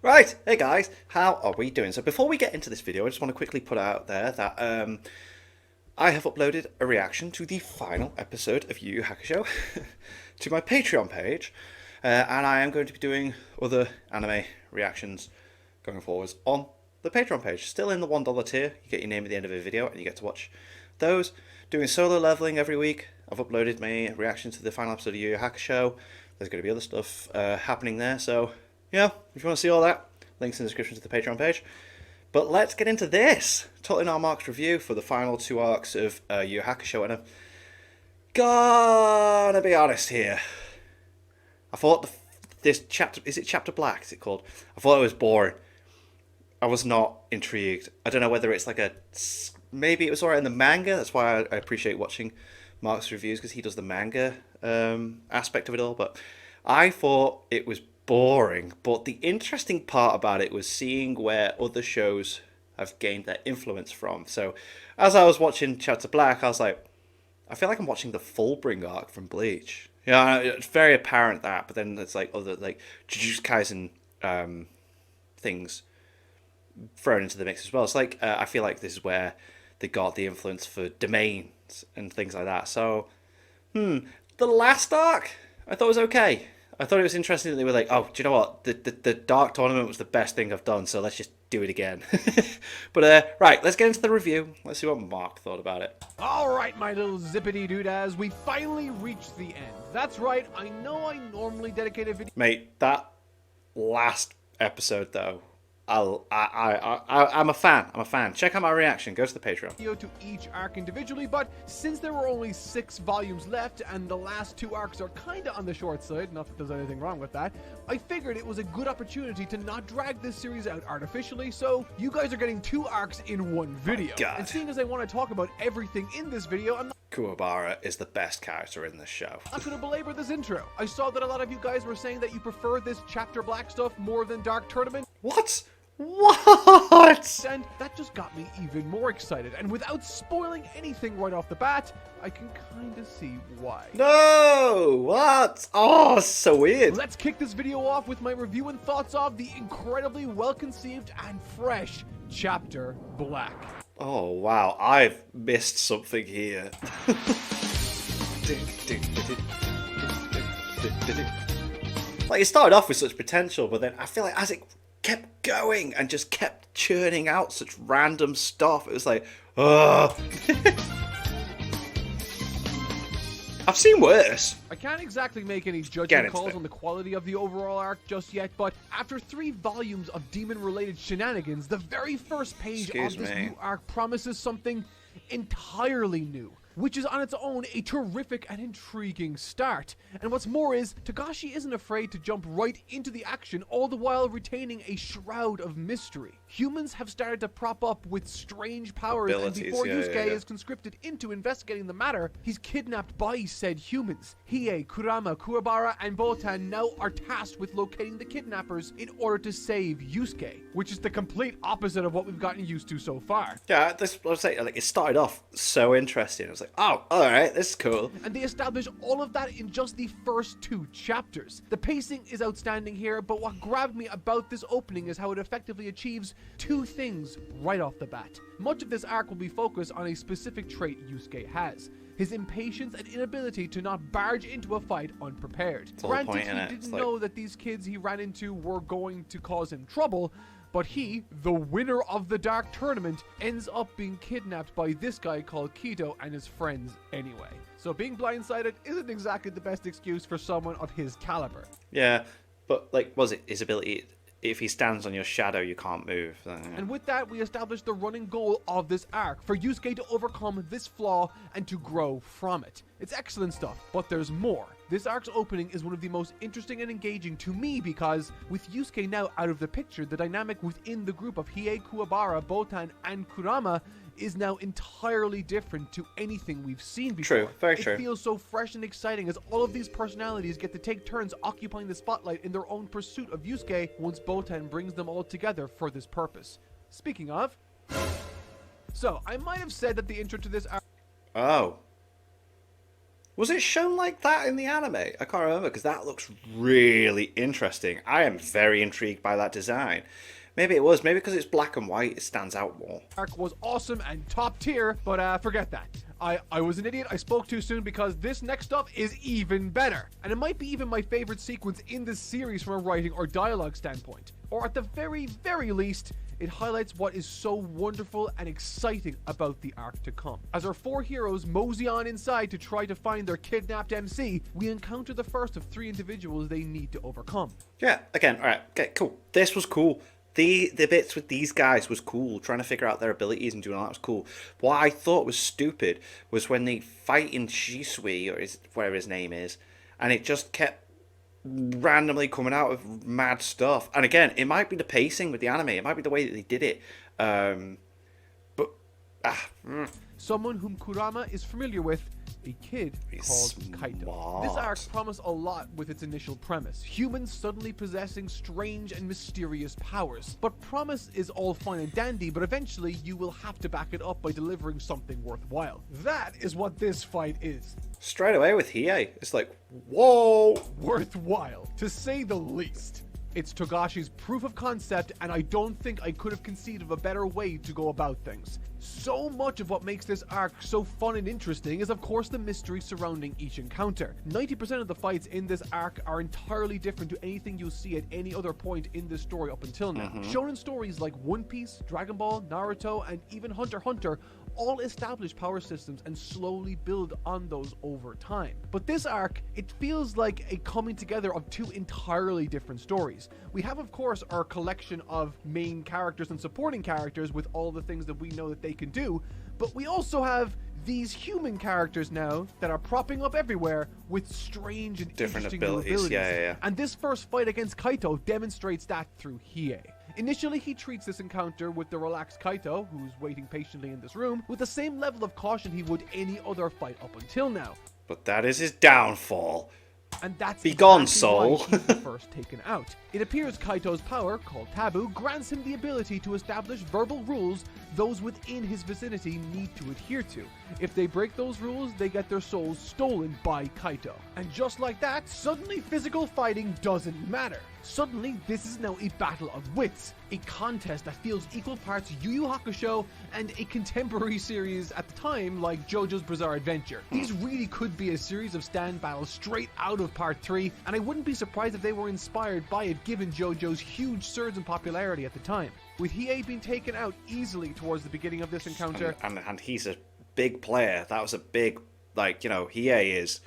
Right, hey guys, how are we doing? So before we get into this video, I just want to quickly put out there that I have uploaded a reaction to the final episode of YuYu Hakusho to my Patreon page, and I am going to be doing other anime reactions going forwards on the Patreon page. Still in the $1 tier, you get your name at the end of a video and you get to watch those. Doing solo leveling every week. I've uploaded my reaction to the final episode of YuYu Hakusho. There's going to be other stuff happening there, so yeah, if you want to see all that, links in the description to the Patreon page. But let's get into this. Totally Not Mark's review for the final two arcs of YuYu Hakusho, and I'm gonna be honest here. I thought this chapter, is it Chapter Black, is it called? I thought it was boring. I was not intrigued. I don't know whether it's like maybe it was alright in the manga, that's why I appreciate watching Mark's reviews, because he does the manga aspect of it all, but I thought it was boring. But the interesting part about it was seeing where other shows have gained their influence from. So as I was watching Chapter Black, I was like, I feel like I'm watching the Fullbring arc from Bleach. Yeah, it's very apparent that, but then there's like other like Jujutsu Kaisen things thrown into the mix as well. It's like I feel like this is where they got the influence for domains and things like that. So the last arc I thought was okay. I thought it was interesting that they were like, oh, do you know what? The Dark Tournament was the best thing I've done, so let's just do it again. But, right, let's get into the review. Let's see what Mark thought about it. Alright, my little zippity doodads, we finally reached the end. That's right, I know I normally dedicate a video. Mate, that last episode, though, I'm a fan. I'm a fan. Check out my reaction. Go to the Patreon. To each arc individually, but since there were only 6 volumes left and the last 2 arcs are kinda on the short side, not that there's anything wrong with that, I figured it was a good opportunity to not drag this series out artificially, so you guys are getting 2 arcs in one video. God. And seeing as I want to talk about everything in this video, I'm not Kuwabara is the best character in this show. gonna belabor this intro. I saw that a lot of you guys were saying that you prefer this Chapter Black stuff more than Dark Tournament. What? What? And that just got me even more excited, and without spoiling anything right off the bat, I can kinda see why. No! What? Oh, so weird. Let's kick this video off with my review and thoughts of the incredibly well-conceived and fresh Chapter Black. Oh, wow. I've missed something here. Like, it started off with such potential, but then I feel like as it kept going and just kept churning out such random stuff, it was like, ugh. I've seen worse. I can't exactly make any Get judgment into calls it. on the quality of the overall arc just yet, but after 3 volumes of demon-related shenanigans, the very first page Excuse of this me. new arc promises something entirely new, which is on its own a terrific and intriguing start. And what's more is, Togashi isn't afraid to jump right into the action, all the while retaining a shroud of mystery. Humans have started to prop up with strange powers, Abilities, and before yeah, Yusuke yeah. is conscripted into investigating the matter, he's kidnapped by said humans. Hiei, Kurama, Kuwabara, and Botan now are tasked with locating the kidnappers in order to save Yusuke, which is the complete opposite of what we've gotten used to so far. Yeah, this, I was saying, like, it started off so interesting. I was like, oh, alright, this is cool. And they establish all of that in just the first 2 chapters. The pacing is outstanding here, but what grabbed me about this opening is how it effectively achieves 2 things right off the bat. Much of this arc will be focused on a specific trait Yusuke has: his impatience and inability to not barge into a fight unprepared. the whole Granted, point, he innit? didn't It's like- know that these kids he ran into were going to cause him trouble, but he, the winner of the Dark Tournament, ends up being kidnapped by this guy called Kito and his friends anyway. So being blindsided isn't exactly the best excuse for someone of his caliber. Yeah, but, like, was it his ability? If he stands on your shadow, you can't move. And with that, we establish the running goal of this arc, for Yusuke to overcome this flaw and to grow from it. It's excellent stuff, but there's more. This arc's opening is one of the most interesting and engaging to me because, with Yusuke now out of the picture, the dynamic within the group of Hiei, Kuwabara, Botan, and Kurama is now entirely different to anything we've seen before. True, very true. It feels so fresh and exciting as all of these personalities get to take turns occupying the spotlight in their own pursuit of Yusuke once Botan brings them all together for this purpose. Speaking of, so I might have said that the intro to this arc Oh. Was it shown like that in the anime? I can't remember because that looks really interesting. I am very intrigued by that design. Maybe it was. Maybe because it's black and white, it stands out more. Arc was awesome and top tier, but forget that. I was an idiot. I spoke too soon because this next stuff is even better. And it might be even my favorite sequence in this series from a writing or dialogue standpoint. Or at the very, very least, it highlights what is so wonderful and exciting about the arc to come. As our 4 heroes mosey on inside to try to find their kidnapped MC, we encounter the first of 3 individuals they need to overcome. Yeah, again, alright, okay, cool. This was cool. The bits with these guys was cool. Trying to figure out their abilities and doing all that was cool. What I thought was stupid was when they fight in Shisui, or whatever his name is, and it just kept randomly coming out with mad stuff. And again, it might be the pacing with the anime. It might be the way that they did it. Someone whom Kurama is familiar with, a kid called Kaito. This arc promised a lot with its initial premise. Humans suddenly possessing strange and mysterious powers. But promise is all fine and dandy, but eventually you will have to back it up by delivering something worthwhile. That is what this fight is. Straight away with Hiei, it's like, whoa! Worthwhile, to say the least. It's Togashi's proof of concept, and I don't think I could have conceived of a better way to go about things. So much of what makes this arc so fun and interesting is of course the mystery surrounding each encounter. 90% of the fights in this arc are entirely different to anything you'll see at any other point in this story up until now. Shonen stories like One Piece, Dragon Ball, Naruto, and even Hunter x Hunter all establish power systems and slowly build on those over time. But this arc, it feels like a coming together of 2 entirely different stories. We have, of course, our collection of main characters and supporting characters with all the things that we know that they can do, but we also have these human characters now that are propping up everywhere with strange and different interesting abilities. Yeah. And this first fight against Kaito demonstrates that through Hiei. Initially, he treats this encounter with the relaxed Kaito, who's waiting patiently in this room, with the same level of caution he would any other fight up until now. But that is his downfall. And that's Be gone, exactly soul. why he's the first taken out. It appears Kaito's power, called Taboo, grants him the ability to establish verbal rules those within his vicinity need to adhere to. If they break those rules, they get their souls stolen by Kaito. And just like that, suddenly physical fighting doesn't matter. Suddenly, this is now a battle of wits, a contest that feels equal parts YuYu Hakusho and a contemporary series at the time like JoJo's Bizarre Adventure. These really could be a series of stand battles straight out of Part 3, and I wouldn't be surprised if they were inspired by it given JoJo's huge surge in popularity at the time. With Hiei being taken out easily towards the beginning of this encounter... And he's a big player. That was a big, Hiei is...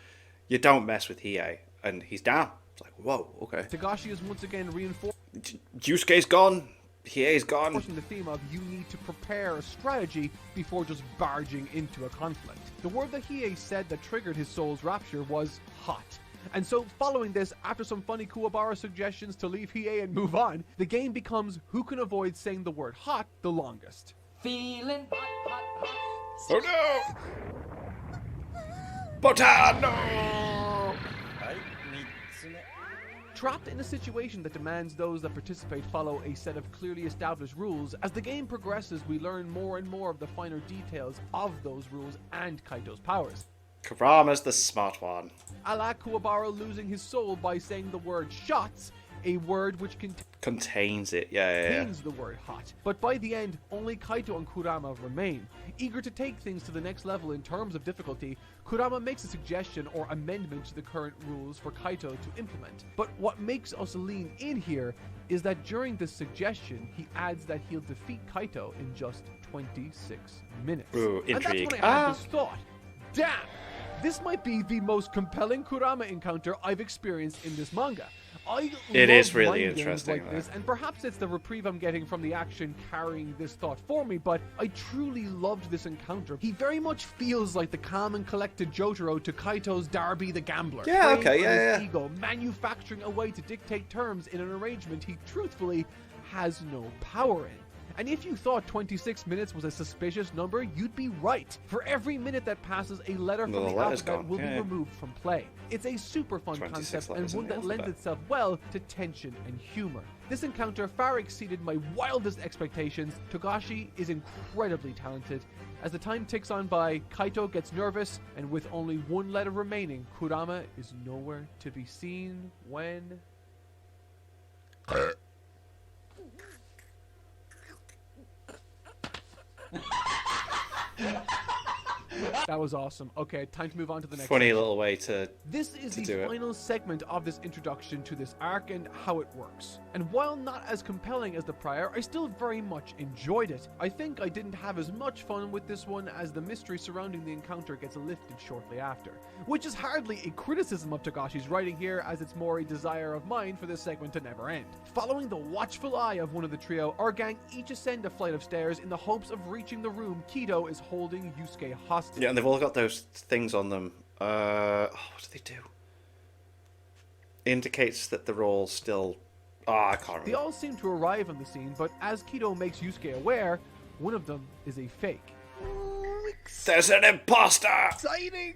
You don't mess with Hiei. And he's down. It's like, whoa, okay. Togashi is once again reinforcing Yusuke's gone. Hiei's gone. the theme of you need to prepare a strategy before just barging into a conflict. The word that Hiei said that triggered his soul's rapture was hot. And so, following this, after some funny Kuwabara suggestions to leave Hiei and move on, the game becomes who can avoid saying the word hot the longest. Feeling hot, hot, hot. Oh no! Botano! Trapped in a situation that demands those that participate follow a set of clearly established rules, as the game progresses we learn more and more of the finer details of those rules and Kaito's powers. Kurama's the smart one. A la Kuwabara losing his soul by saying the word shots, a word which Contains it, yeah. contains the word hot. But by the end, only Kaito and Kurama remain. Eager to take things to the next level in terms of difficulty, Kurama makes a suggestion or amendment to the current rules for Kaito to implement. But what makes us lean in here is that during this suggestion, he adds that he'll defeat Kaito in just 26 minutes. Ooh, and that's intrigue. when I had this thought. Damn! This might be the most compelling Kurama encounter I've experienced in this manga. It is really mind games interesting, like this, and perhaps it's the reprieve I'm getting from the action carrying this thought for me, but I truly loved this encounter. He very much feels like the calm and collected Jotaro to Kaito's Darby the Gambler. Yeah, preying okay, on yeah, his yeah. ego, manufacturing a way to dictate terms in an arrangement he truthfully has no power in. And if you thought 26 minutes was a suspicious number, you'd be right. For every minute that passes, a letter from Well, the the letter's alphabet gone, will yeah. be removed from play. It's a super fun 26 concept and letters in one the that lends alphabet. itself well to tension and humor. This encounter far exceeded my wildest expectations. Togashi is incredibly talented. As the time ticks on by, Kaito gets nervous, and with only one letter remaining, Kurama is nowhere to be seen when... That was awesome. Okay, time to move on to the next Funny section. little way to. This is to the do it. final segment of this introduction to this arc and how it works. And while not as compelling as the prior, I still very much enjoyed it. I think I didn't have as much fun with this one as the mystery surrounding the encounter gets lifted shortly after. Which is hardly a criticism of Togashi's writing here, as it's more a desire of mine for this segment to never end. Following the watchful eye of one of the trio, our gang each ascend a flight of stairs in the hopes of reaching the room Kido is holding Yusuke hostage. Yeah, and they've all got those things on them. What do they do? Indicates that they're all still. I can't remember. They all seem to arrive on the scene, but as Kido makes Yusuke aware, one of them is a fake. There's an imposter! Exciting!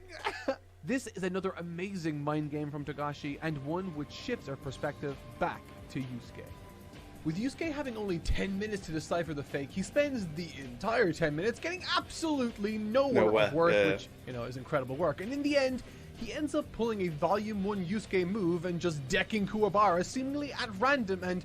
This is another amazing mind game from Togashi, and one which shifts our perspective back to Yusuke. With Yusuke having only 10 minutes to decipher the fake, he spends the entire 10 minutes getting absolutely nowhere of work, yeah. which, is incredible work. And in the end, he ends up pulling a Volume 1 Yusuke move and just decking Kuwabara seemingly at random and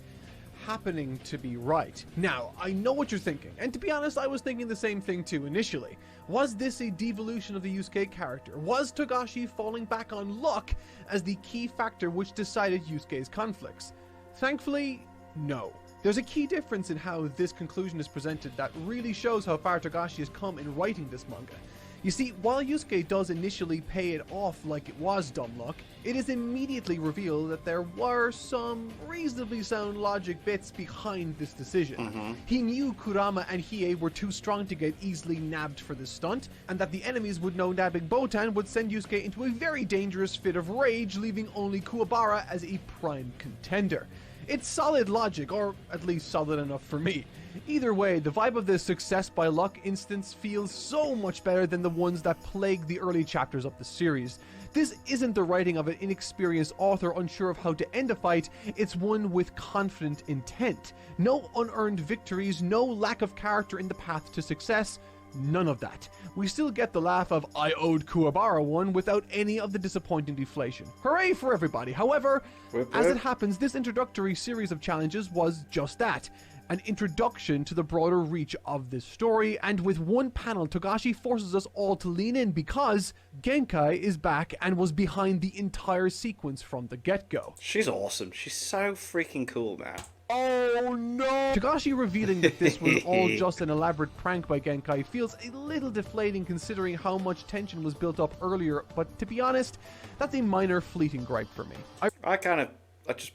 happening to be right. Now, I know what you're thinking, and to be honest, I was thinking the same thing too initially. Was this a devolution of the Yusuke character? Was Togashi falling back on luck as the key factor which decided Yusuke's conflicts? Thankfully, no. There's a key difference in how this conclusion is presented that really shows how far Togashi has come in writing this manga. You see, while Yusuke does initially pay it off like it was dumb luck, it is immediately revealed that there were some reasonably sound logic bits behind this decision. He knew Kurama and Hiei were too strong to get easily nabbed for this stunt, and that the enemies would know nabbing Botan would send Yusuke into a very dangerous fit of rage, leaving only Kuwabara as a prime contender. It's solid logic, or at least solid enough for me. Either way, the vibe of this success by luck instance feels so much better than the ones that plague the early chapters of the series. This isn't the writing of an inexperienced author unsure of how to end a fight, it's one with confident intent. No unearned victories, no lack of character in the path to success, none of that. We still get the laugh of I owed Kuwabara one without any of the disappointing deflation. Hooray for everybody. However, as it happens, this introductory series of challenges was just that. An introduction to the broader reach of this story, and with one panel, Togashi forces us all to lean in because Genkai is back and was behind the entire sequence from the get-go. She's awesome. She's so freaking cool, man. Oh no! Togashi revealing that this was all just an elaborate prank by Genkai feels a little deflating considering how much tension was built up earlier, but to be honest, that's a minor fleeting gripe for me. I just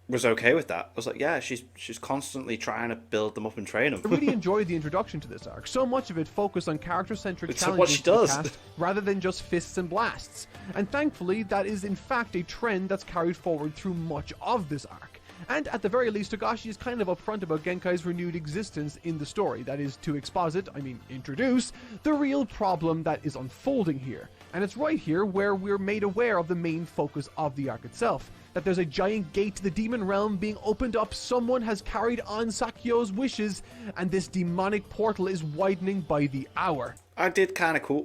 was okay with that. I was like, yeah, she's constantly trying to build them up and train them. I really enjoyed the introduction to this arc. So much of it focused on character-centric It's challenges what she to the does. cast, rather than just fists and blasts. And thankfully, that is in fact a trend that's carried forward through much of this arc. And at the very least, Togashi is kind of upfront about Genkai's renewed existence in the story. That is, to introduce, the real problem that is unfolding here. And it's right here where we're made aware of the main focus of the arc itself. That there's a giant gate to the demon realm being opened up, someone has carried on Sakyo's wishes, and this demonic portal is widening by the hour. I did kind of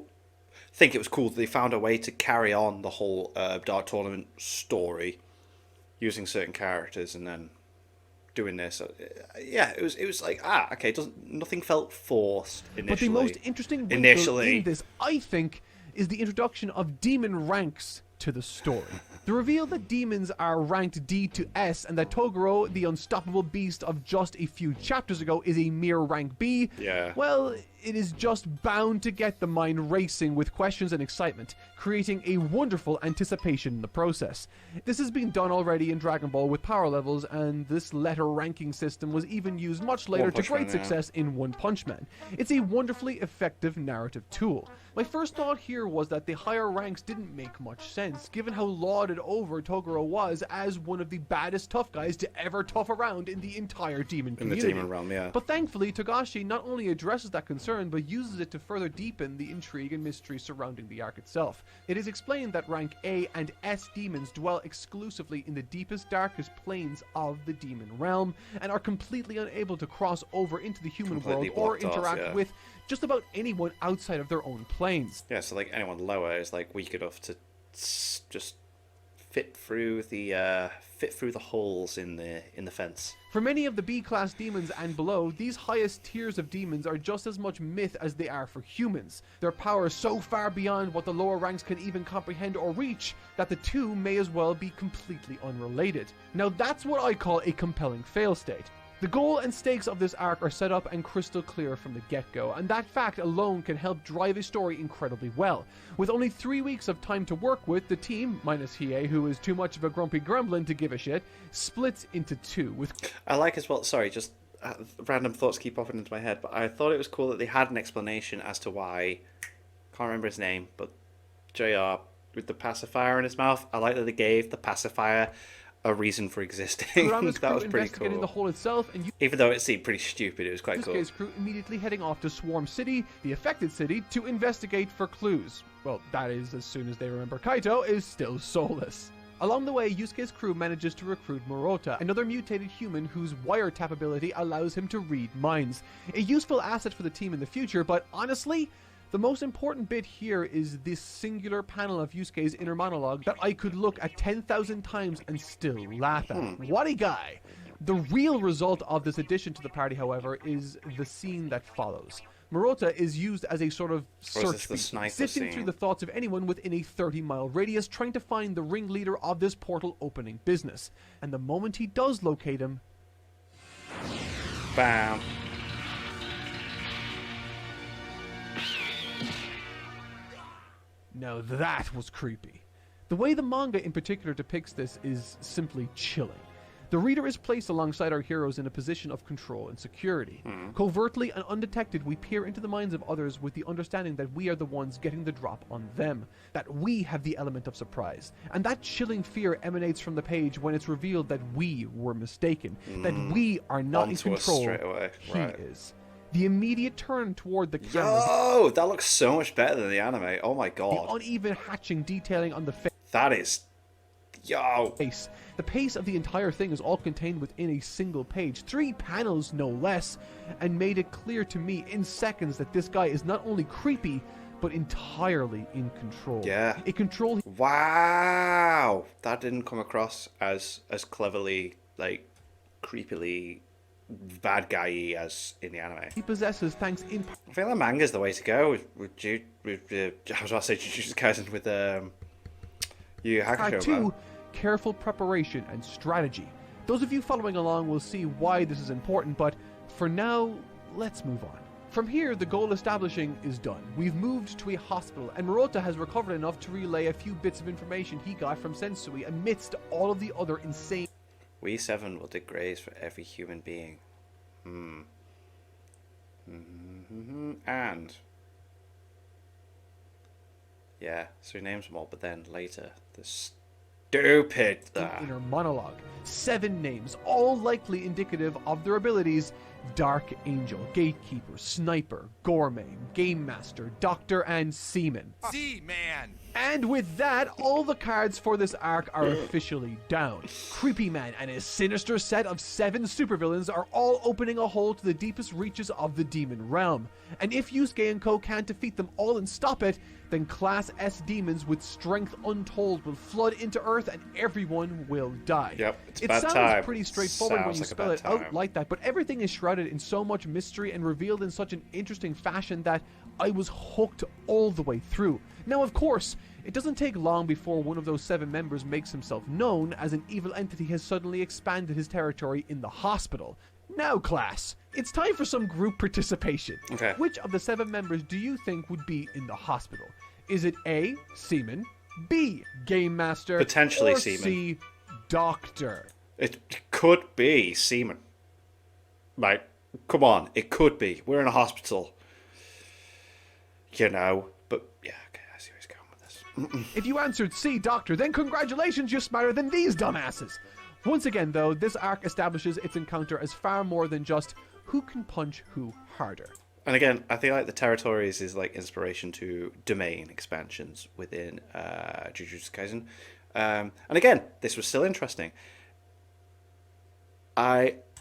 think it was cool that they found a way to carry on the whole Dark Tournament story using certain characters and then doing this. Yeah, it was like, okay, nothing felt forced initially. But the most interesting wrinkle in this, I think, is the introduction of demon ranks to the story. The reveal that demons are ranked D to S and that Toguro, the unstoppable beast of just a few chapters ago, is a mere rank B, well, it is just bound to get the mind racing with questions and excitement, creating a wonderful anticipation in the process. This has been done already in Dragon Ball with power levels, and this letter ranking system was even used much later to great success in One Punch Man. It's a wonderfully effective narrative tool. My first thought here was that the higher ranks didn't make much sense. sense, given how lauded over Toguro was as one of the baddest tough guys to ever tough around in the entire demon community. In the demon realm, yeah. But thankfully, Togashi not only addresses that concern, but uses it to further deepen the intrigue and mystery surrounding the arc itself. It is explained that rank A and S demons dwell exclusively in the deepest, darkest planes of the demon realm, and are completely unable to cross over into the human world or interact with just about anyone outside of their own planes. Yeah, so like anyone lower is like weak enough to just fit through the holes in the fence. For many of the B-class demons and below, these highest tiers of demons are just as much myth as they are for humans. Their power is so far beyond what the lower ranks can even comprehend or reach that the two may as well be completely unrelated. Now that's what I call a compelling fail state. The goal and stakes of this arc are set up and crystal clear from the get-go, and that fact alone can help drive a story incredibly well. With only 3 weeks of time to work with, the team, minus Hiei, who is too much of a grumpy gremlin to give a shit, splits into two. I like as well, sorry, just random thoughts keep popping into my head, but I thought it was cool that they had an explanation as to why, can't remember his name, but JR with the pacifier in his mouth, I like that they gave the pacifier a reason for existing. That was pretty investigating cool. the hole itself, and even though it seemed pretty stupid, it was quite cool. Yusuke's crew immediately heading off to Swarm City, the affected city, to investigate for clues. Well, that is, as soon as they remember Kaito is still soulless. Along the way, Yusuke's crew manages to recruit Morota, another mutated human whose wiretap ability allows him to read minds. A useful asset for the team in the future, but honestly, the most important bit here is this singular panel of Yusuke's inner monologue that I could look at 10,000 times and still laugh at. What a guy! The real result of this addition to the party, however, is the scene that follows. Morota is used as a sort of search beat, sifting through the thoughts of anyone within a 30-mile radius, trying to find the ringleader of this portal opening business. And the moment he does locate him... Bam. Now that was creepy. The way the manga in particular depicts this is simply chilling. The reader is placed alongside our heroes in a position of control and security. Covertly and undetected, we peer into the minds of others with the understanding that we are the ones getting the drop on them, that we have the element of surprise. And that chilling fear emanates from the page when it's revealed that we were mistaken, that we are not in control. Straight away. He is. The immediate turn toward the camera. Yo, that looks so much better than the anime. Oh my god. The uneven hatching detailing on the face. That is... Yo. The pace of the entire thing is all contained within a single page. 3 panels, no less. And made it clear to me in seconds that this guy is not only creepy, but entirely in control. Yeah. A control... Wow. That didn't come across as cleverly, like, creepily... bad guy as in the anime. He possesses thanks in... I feel like manga's the way to go with I was about to say Jujutsu Kaisen with YuYu Hakusho. 2, careful preparation and strategy. Those of you following along will see why this is important, but for now, let's move on. From here, the goal establishing is done. We've moved to a hospital, and Morota has recovered enough to relay a few bits of information he got from Sensui amidst all of the other insane... We 7 will dig graves for every human being. And... yeah, so he names them all, but then later, the stupid... inner monologue. 7 names, all likely indicative of their abilities. Dark Angel, Gatekeeper, Sniper, Gourmet, Game Master, Doctor, and Seaman. Seaman! And with that, all the cards for this arc are officially down. Creepy Man and his sinister set of 7 supervillains are all opening a hole to the deepest reaches of the demon realm. And if Yusuke and Co can't defeat them all and stop it, then Class S demons with strength untold will flood into Earth and everyone will die. Yep, it's it bad sounds time. pretty straightforward when you Sounds like a spell bad it out time. like that, but everything is shrouded in so much mystery and revealed in such an interesting fashion that I was hooked all the way through. Now, of course, it doesn't take long before one of those 7 members makes himself known, as an evil entity has suddenly expanded his territory in the hospital. Now, class, it's time for some group participation. Okay. Which of the 7 members do you think would be in the hospital? Is it A, Seaman, B, Game Master, Potentially or Seaman. C, Doctor? It could be Seaman. Like, come on, it could be. We're in a hospital. You know, but yeah, okay, I see where he's going with this. If you answered C, Doctor, then congratulations, you're smarter than these dumbasses. Once again, though, this arc establishes its encounter as far more than just who can punch who harder. And again, I feel like the territories is like inspiration to domain expansions within Jujutsu Kaisen. And again, this was still interesting.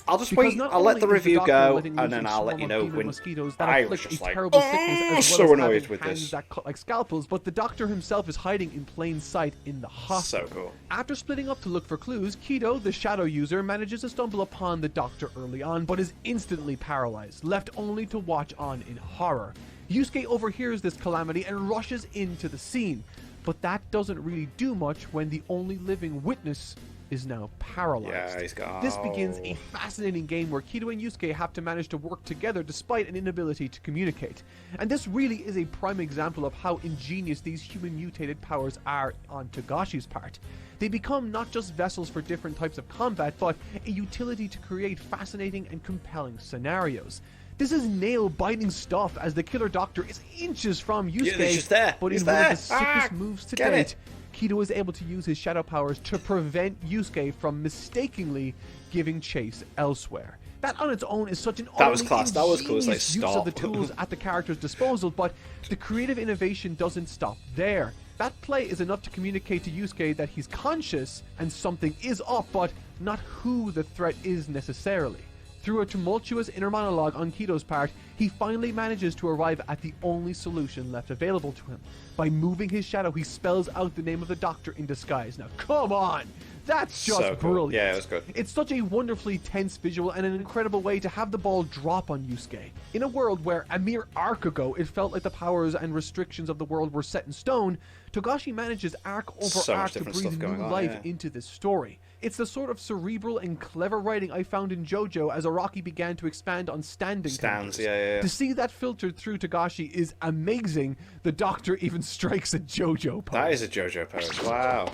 I'll just wait. I'll let the review go, and then I'll let you know when I was just like, so annoyed with this. That cut like scalpels, but the Doctor himself is hiding in plain sight in the hospital. So cool. After splitting up to look for clues, Kido, the shadow user, manages to stumble upon the Doctor early on, but is instantly paralyzed, left only to watch on in horror. Yusuke overhears this calamity and rushes into the scene, but that doesn't really do much when the only living witness is now paralyzed. Yeah, he's gone. This begins a fascinating game where Kido and Yusuke have to manage to work together despite an inability to communicate. And this really is a prime example of how ingenious these human mutated powers are on Togashi's part. They become not just vessels for different types of combat, but a utility to create fascinating and compelling scenarios. This is nail-biting stuff as the Killer Doctor is inches from Yusuke, but in one of the sickest moves to date, Kido is able to use his shadow powers to prevent Yusuke from mistakenly giving chase elsewhere. That on its own is such an utterly ingenious use of the tools at the character's disposal, but the creative innovation doesn't stop there. That play is enough to communicate to Yusuke that he's conscious and something is up, but not who the threat is necessarily. Through a tumultuous inner monologue on Kido's part, he finally manages to arrive at the only solution left available to him. By moving his shadow, he spells out the name of the Doctor in disguise. Now, come on! That's just so cool. brilliant. Yeah, it was good. It's such a wonderfully tense visual and an incredible way to have the ball drop on Yusuke. In a world where a mere arc ago it felt like the powers and restrictions of the world were set in stone, Togashi manages arc over arc to breathe new life into this story. It's the sort of cerebral and clever writing I found in JoJo as Araki began to expand on stands. To see that filtered through Togashi is amazing. The Doctor even strikes a JoJo pose. That is a JoJo pose. Wow.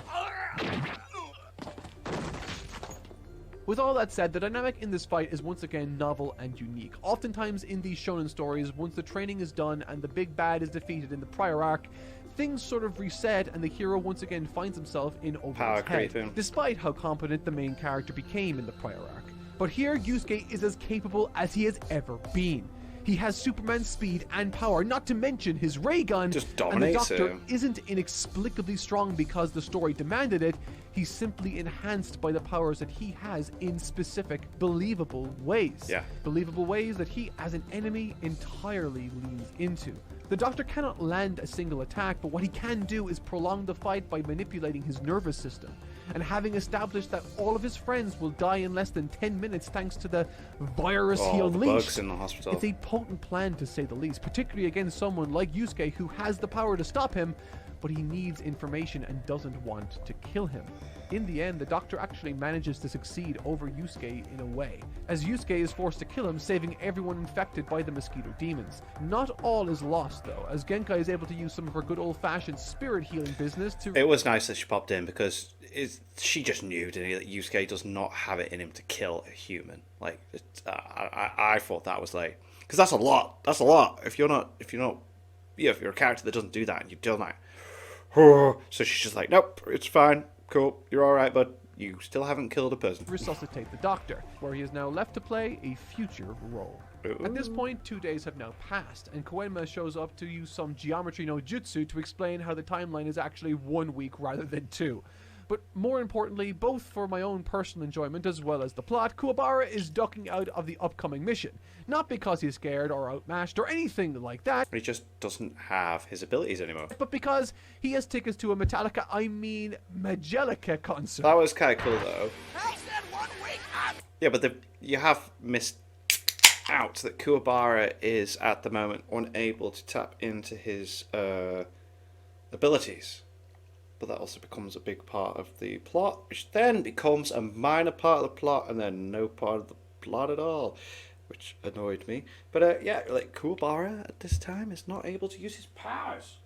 With all that said, the dynamic in this fight is once again novel and unique. Oftentimes in these shonen stories, once the training is done and the big bad is defeated in the prior arc, things sort of reset and the hero once again finds himself in over his head, despite how competent the main character became in the prior arc. But here, Yusuke is as capable as he has ever been. He has Superman's speed and power, not to mention his ray gun, and the Doctor isn't inexplicably strong because the story demanded it. He's simply enhanced by the powers that he has in specific, believable ways. Believable ways that he, as an enemy, entirely leans into. The Doctor cannot land a single attack, but what he can do is prolong the fight by manipulating his nervous system. And having established that all of his friends will die in less than 10 minutes thanks to the virus he unleashed, bugs in the hospital. It's a potent plan to say the least, particularly against someone like Yusuke who has the power to stop him, but he needs information and doesn't want to kill him. In the end, the Doctor actually manages to succeed over Yusuke in a way, as Yusuke is forced to kill him, saving everyone infected by the mosquito demons. Not all is lost, though, as Genkai is able to use some of her good old-fashioned spirit healing business to... It was nice that she popped in, because she just knew, didn't he, that Yusuke does not have it in him to kill a human. Like, I thought that was like... Because that's a lot. That's a lot. If you're a character that doesn't do that, and you've done that... So she's just like, nope, it's fine. Cool, you're alright, but you still haven't killed a person. Resuscitate the Doctor, where he is now left to play a future role. Ooh. At this point, 2 days have now passed, and Koenma shows up to use some geometry no jutsu to explain how the timeline is actually 1 week rather than 2. But more importantly, both for my own personal enjoyment as well as the plot, Kuwabara is ducking out of the upcoming mission. Not because he's scared or outmatched or anything like that. He just doesn't have his abilities anymore. But because he has tickets to a Magelica concert. That was kind of cool, though. Yeah, but you have missed out that Kuwabara is, at the moment, unable to tap into his abilities. But that also becomes a big part of the plot, which then becomes a minor part of the plot, and then no part of the plot at all, which annoyed me. But yeah, like Kuwabara at this time is not able to use his powers.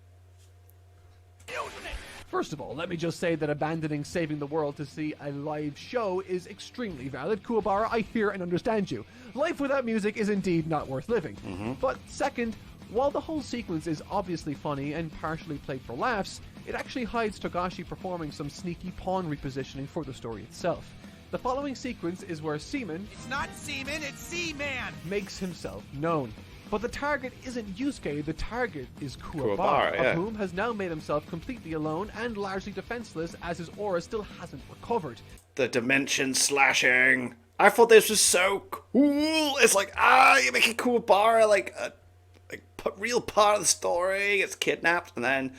First of all, let me just say that abandoning saving the world to see a live show is extremely valid. Kuwabara, I hear and understand you. Life without music is indeed not worth living. But second, while the whole sequence is obviously funny and partially played for laughs, it actually hides Togashi performing some sneaky pawn repositioning for the story itself. The following sequence is where Seaman, It's not Seaman, it's Seaman! makes himself known. But the target isn't Yusuke, the target is Kuwabara, Kuwabara, yeah. of whom has now made himself completely alone and largely defenseless as his aura still hasn't recovered. The dimension slashing. I thought this was so cool. It's like, you're making Kuwabara like a real part of the story. It's kidnapped and then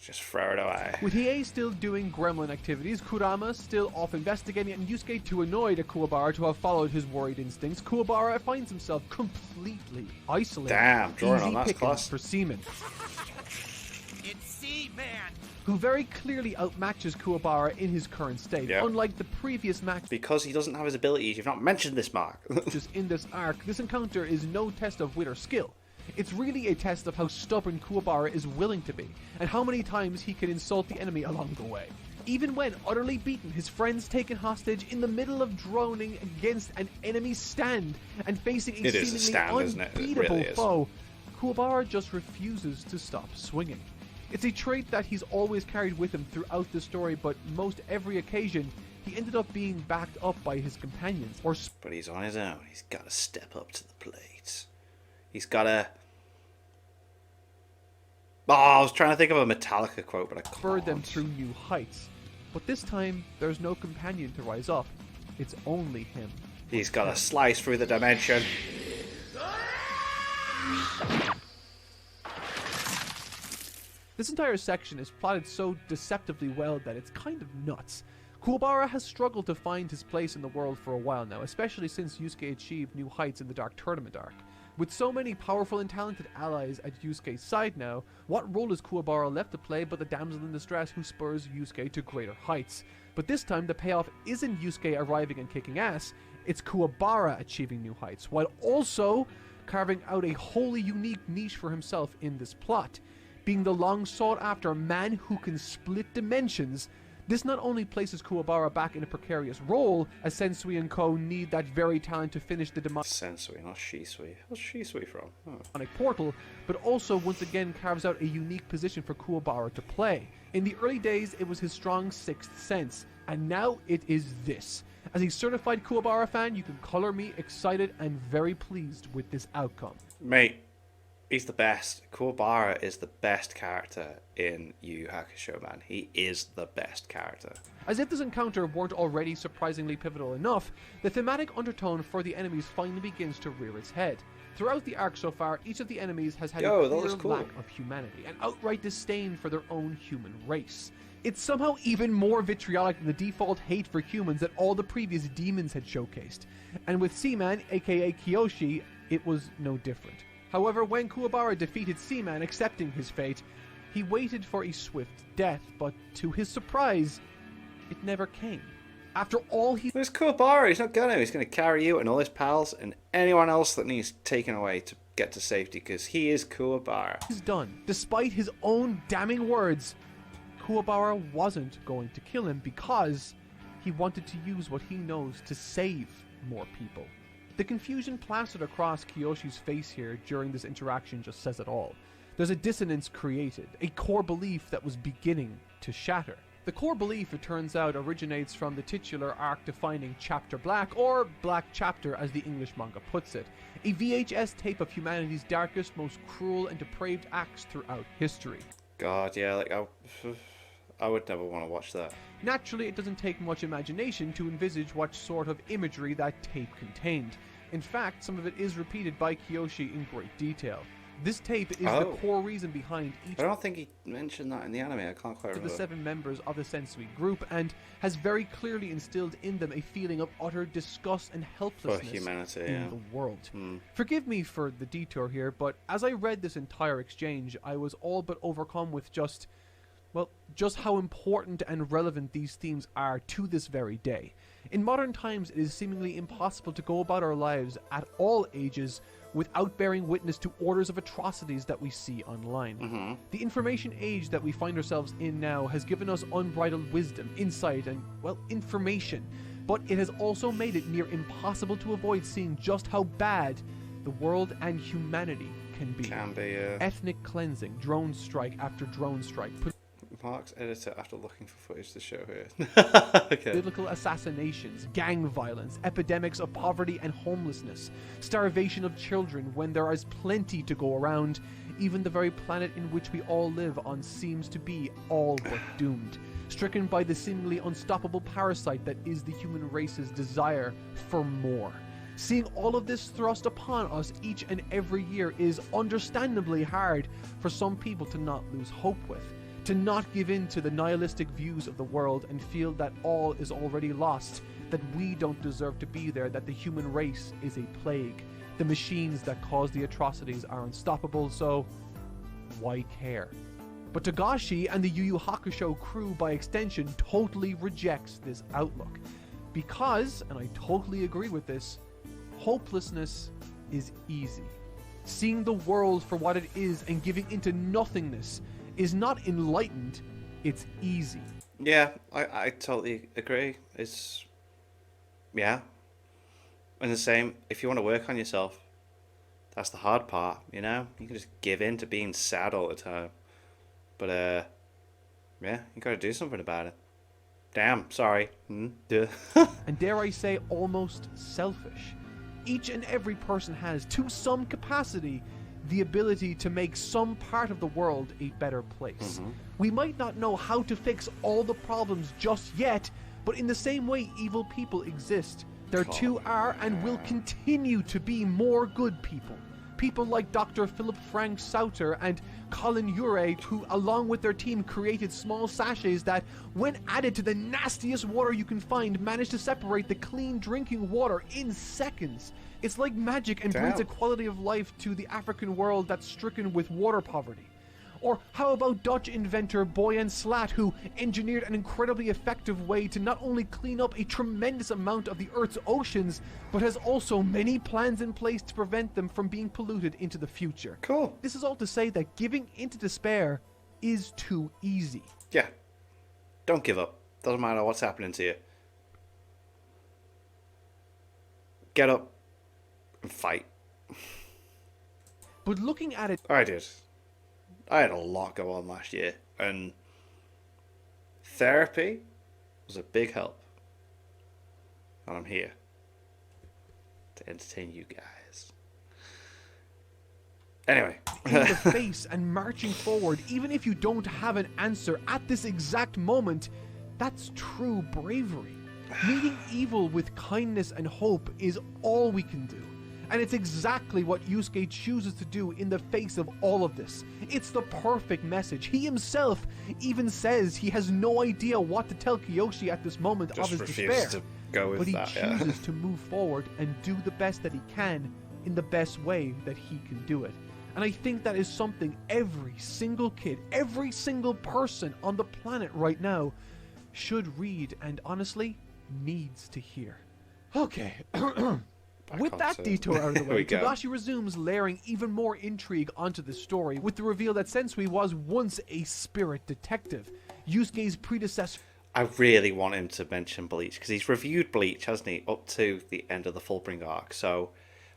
just throw it away. With Hiei still doing gremlin activities, Kurama still off investigating, and Yusuke too annoyed at Kuwabara to have followed his worried instincts, Kuwabara finds himself completely isolated. Damn, drawing Easy on that's pickings class. for Seaman, It's Seaman! who very clearly outmatches Kuwabara in his current state. Yeah. Unlike the previous matches Because he doesn't have his abilities. You've not mentioned this, Mark. in this arc, this encounter is no test of wit or skill. It's really a test of how stubborn Kuwabara is willing to be, and how many times he can insult the enemy along the way. Even when utterly beaten, his friends taken hostage in the middle of droning against an enemy stand and facing a It is a seemingly stand, isn't it? It unbeatable really is. foe, Kuwabara just refuses to stop swinging. It's a trait that he's always carried with him throughout the story, but most every occasion, he ended up being backed up by his companions, or But he's on his own. He's got to step up to the plate. He's got to... I was trying to think of a Metallica quote, but I can't. spurred them through new heights. But this time, there's no companion to rise up. It's only him. He's got to slice through the dimension. This entire section is plotted so deceptively well that it's kind of nuts. Kuwabara has struggled to find his place in the world for a while now, especially since Yusuke achieved new heights in the Dark Tournament arc. With so many powerful and talented allies at Yusuke's side now, what role is Kuwabara left to play but the damsel in distress who spurs Yusuke to greater heights? But this time the payoff isn't Yusuke arriving and kicking ass, it's Kuwabara achieving new heights, while also carving out a wholly unique niche for himself in this plot. Being the long sought after man who can split dimensions, this not only places Kuwabara back in a precarious role, as Sensui and Co. need that very talent to finish the Sensui, not Shisui. What's Shisui from? Oh. demonic portal, but also once again carves out a unique position for Kuwabara to play. In the early days, it was his strong sixth sense, and now it is this. As a certified Kuwabara fan, you can color me excited and very pleased with this outcome. Mate, he's the best. Kuwabara is the best character in YuYu Hakusho, man. He is the best character. As if this encounter weren't already surprisingly pivotal enough, the thematic undertone for the enemies finally begins to rear its head. Throughout the arc so far, each of the enemies has had a That was clear cool. lack of humanity, and outright disdain for their own human race. It's somehow even more vitriolic than the default hate for humans that all the previous demons had showcased. And with Seaman, aka Kiyoshi, it was no different. However, when Kuwabara defeated Seaman, accepting his fate, he waited for a swift death, but to his surprise, it never came. After all he's There's Kuwabara. He's not gonna. He's gonna carry you and all his pals and anyone else that needs taken away to get to safety, because he is Kuwabara. done, despite his own damning words, Kuwabara wasn't going to kill him because he wanted to use what he knows to save more people. The confusion plastered across Kiyoshi's face here during this interaction just says it all. There's a dissonance created, a core belief that was beginning to shatter. The core belief, it turns out, originates from the titular arc-defining Chapter Black, or Black Chapter as the English manga puts it, a VHS tape of humanity's darkest, most cruel and depraved acts throughout history. God, yeah, like I would never want to watch that. Naturally, it doesn't take much imagination to envisage what sort of imagery that tape contained. In fact, some of it is repeated by Kiyoshi in great detail. This tape is the core reason behind each I don't think he mentioned that in the anime. I can't quite of the remember. 7 members of the Sensui group, and has very clearly instilled in them a feeling of utter disgust and helplessness humanity, in yeah. the world. Forgive me for the detour here, but as I read this entire exchange, I was all but overcome with just how important and relevant these themes are to this very day. In modern times, it is seemingly impossible to go about our lives at all ages without bearing witness to orders of atrocities that we see online. The information age that we find ourselves in now has given us unbridled wisdom, insight, and, information. But it has also made it near impossible to avoid seeing just how bad the world and humanity can can be. Can be, yeah. Ethnic cleansing, drone strike after drone strike, Mark's editor after looking for footage to show here. Okay. political assassinations, gang violence, epidemics of poverty and homelessness, starvation of children when there is plenty to go around. Even the very planet in which we all live on seems to be all but doomed, stricken by the seemingly unstoppable parasite that is the human race's desire for more. Seeing all of this thrust upon us each and every year is understandably hard for some people to not lose hope with, to not give in to the nihilistic views of the world and feel that all is already lost, that we don't deserve to be there, that the human race is a plague. The machines that cause the atrocities are unstoppable, so why care? But Togashi and the YuYu Hakusho crew, by extension, totally rejects this outlook. Because, and I totally agree with this, hopelessness is easy. Seeing the world for what it is and giving into nothingness is not enlightened, it's easy. Yeah, I totally agree. It's... yeah. And the same, if you want to work on yourself, that's the hard part, you know? You can just give in to being sad all the time. But, yeah, you gotta do something about it. Damn, sorry. Duh. And dare I say, almost selfish. Each and every person has, to some capacity, the ability to make some part of the world a better place. We might not know how to fix all the problems just yet, but in the same way evil people exist, there too are and will continue to be more good people. People like Dr. Philip Frank Sauter and Colin Ure, who along with their team created small sachets that, when added to the nastiest water you can find, managed to separate the clean drinking water in seconds. It's like magic and brings a quality of life to the African world that's stricken with water poverty. Or how about Dutch inventor Boyan Slat, who engineered an incredibly effective way to not only clean up a tremendous amount of the Earth's oceans, but has also many plans in place to prevent them from being polluted into the future. Cool. This is all to say that giving into despair is too easy. Yeah. Don't give up. Doesn't matter what's happening to you. Get up and fight. But looking at it, I did. I had a lot go on last year, and therapy was a big help. And I'm here to entertain you guys. Anyway. in the face and marching forward, even if you don't have an answer at this exact moment, that's true bravery. Meeting evil with kindness and hope is all we can do. And it's exactly what Yusuke chooses to do in the face of all of this. It's the perfect message. He himself even says he has no idea what to tell Kiyoshi at this moment of his despair. To go with but he that, chooses to move forward and do the best that he can in the best way that he can do it. And I think that is something every single kid, every single person on the planet right now should read and honestly needs to hear. Okay. With that detour out of the way, Togashi resumes layering even more intrigue onto the story with the reveal that Sensui was once a spirit detective, Yusuke's predecessor. I really want him to mention Bleach, because he's reviewed Bleach, hasn't he, up to the end of the Fullbring arc, so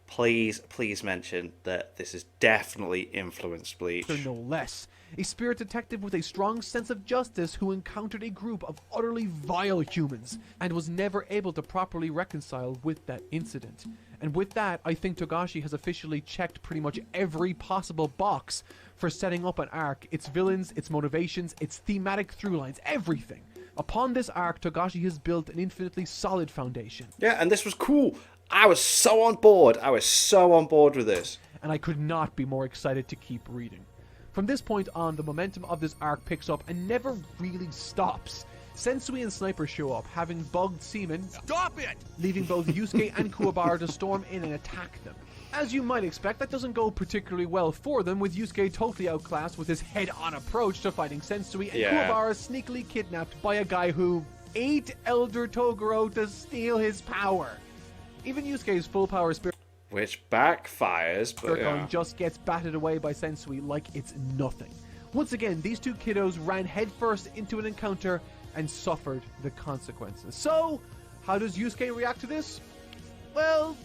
please mention that this has definitely influenced Bleach. No less. A spirit detective with a strong sense of justice who encountered a group of utterly vile humans and was never able to properly reconcile with that incident. And with that, I think Togashi has officially checked pretty much every possible box for setting up an arc, its villains, its motivations, its thematic through lines, everything. Upon this arc, Togashi has built an infinitely solid foundation. Yeah, and this was cool. I was so on board. I was so on board with this. And I could not be more excited to keep reading. From this point on, the momentum of this arc picks up and never really stops. Sensui and Sniper show up, having bugged Seaman, Stop it! leaving both Yusuke and Kuwabara to storm in and attack them. As you might expect, that doesn't go particularly well for them, with Yusuke totally outclassed with his head-on approach to fighting Sensui, and Kuwabara sneakily kidnapped by a guy who ate Elder Toguro to steal his power. Even Yusuke's full power spirit, which backfires, but just gets battered away by Sensui like it's nothing. Once again, these two kiddos ran headfirst into an encounter and suffered the consequences. So, how does Yusuke react to this? Well,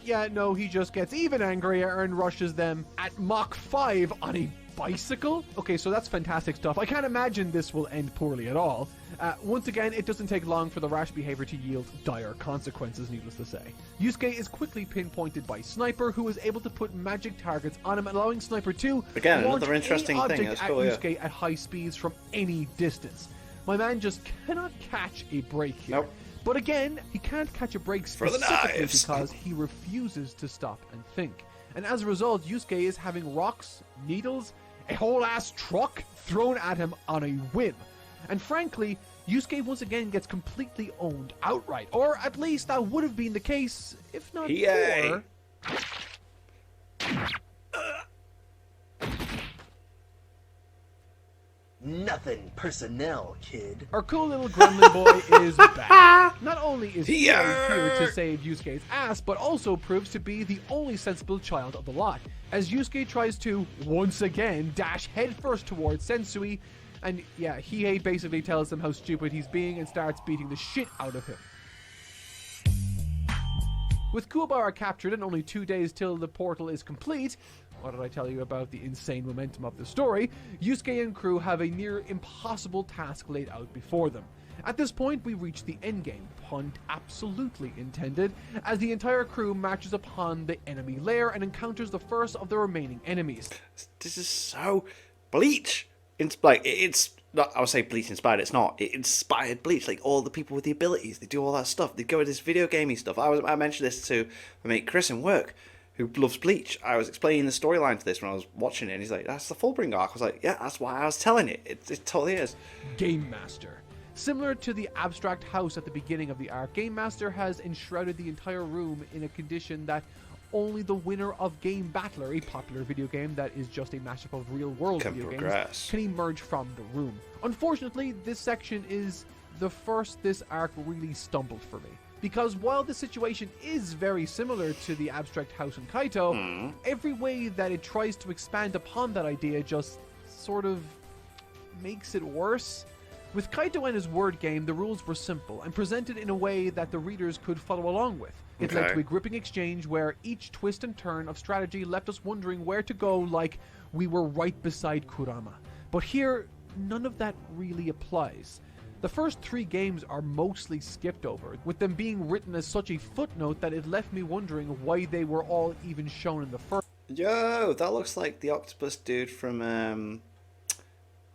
yeah, no, he just gets even angrier and rushes them at Mach 5 on a bicycle? Okay, so that's fantastic stuff. I can't imagine this will end poorly at all. Once again, it doesn't take long for the rash behavior to yield dire consequences, needless to say. Yusuke is quickly pinpointed by Sniper, who is able to put magic targets on him, allowing Sniper to Again, launch another interesting any thing. object That's cool, at yeah. Yusuke at high speeds from any distance. My man just cannot catch a break here. Nope. But again, he can't catch a break For the specifically knives. because he refuses to stop and think. And as a result, Yusuke is having rocks, needles, a whole ass truck thrown at him on a whim. And frankly, Yusuke once again gets completely owned outright. Or at least that would have been the case, if not Yay. for... Nothing personnel, kid. Our cool little gremlin boy is back. Not only is he Yeah. here to save Yusuke's ass, but also proves to be the only sensible child of the lot, as Yusuke tries to, once again, dash headfirst towards Sensui, and yeah, Hiei basically tells him how stupid he's being and starts beating the shit out of him. With Kuwabara captured and only 2 days till the portal is complete, what did I tell you about the insane momentum of the story? Yusuke and crew have a near impossible task laid out before them. At this point, we reach the endgame, pun absolutely intended, as the entire crew marches upon the enemy lair and encounters the first of the remaining enemies. This is so Bleach. It's not. I would say Bleach inspired. It's not. It inspired Bleach. Like all the people with the abilities, they do all that stuff. They go with this video gamey stuff. I mentioned this to my mate Chris in work, who loves Bleach. I was explaining the storyline to this when I was watching it, and he's like, "That's the Fullbring arc." I was like, "Yeah, that's why I was telling it. It totally is." Game Master. Similar to the abstract house at the beginning of the arc, Game Master has enshrouded the entire room in a condition that only the winner of Game Battler, a popular video game that is just a mashup of real-world Can video progress. games, can emerge from the room. Unfortunately, this section is the first this arc really stumbled for me. Because while the situation is very similar to the abstract house in Kaito, every way that it tries to expand upon that idea just sort of makes it worse. With Kaito and his word game, the rules were simple and presented in a way that the readers could follow along with. It led Okay. to a gripping exchange where each twist and turn of strategy left us wondering where to go, like we were right beside Kurama. But here, none of that really applies. The first 3 games are mostly skipped over, with them being written as such a footnote that it left me wondering why they were all even shown in the first Yo, that looks like the octopus dude from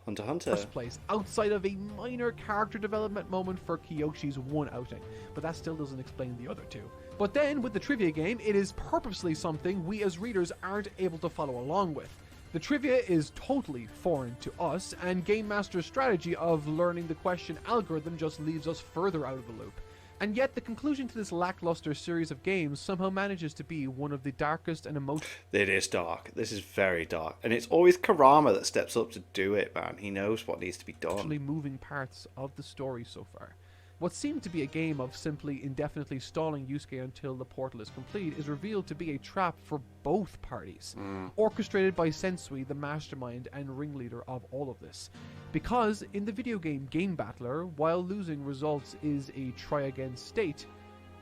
Hunter x Hunter. place, outside of a minor character development moment for Kiyoshi's one outing, but that still doesn't explain the other 2. But then, with the trivia game, it is purposely something we as readers aren't able to follow along with. The trivia is totally foreign to us, and Game Master's strategy of learning the question algorithm just leaves us further out of the loop. And yet, the conclusion to this lackluster series of games somehow manages to be one of the darkest and It is dark. This is very dark. And it's always Karama that steps up to do it, man. He knows what needs to be done. emotionally moving parts of the story so far. What seemed to be a game of simply indefinitely stalling Yusuke until the portal is complete is revealed to be a trap for both parties, orchestrated by Sensui, the mastermind and ringleader of all of this. Because in the video game Game Battler, while losing results is a try-again state,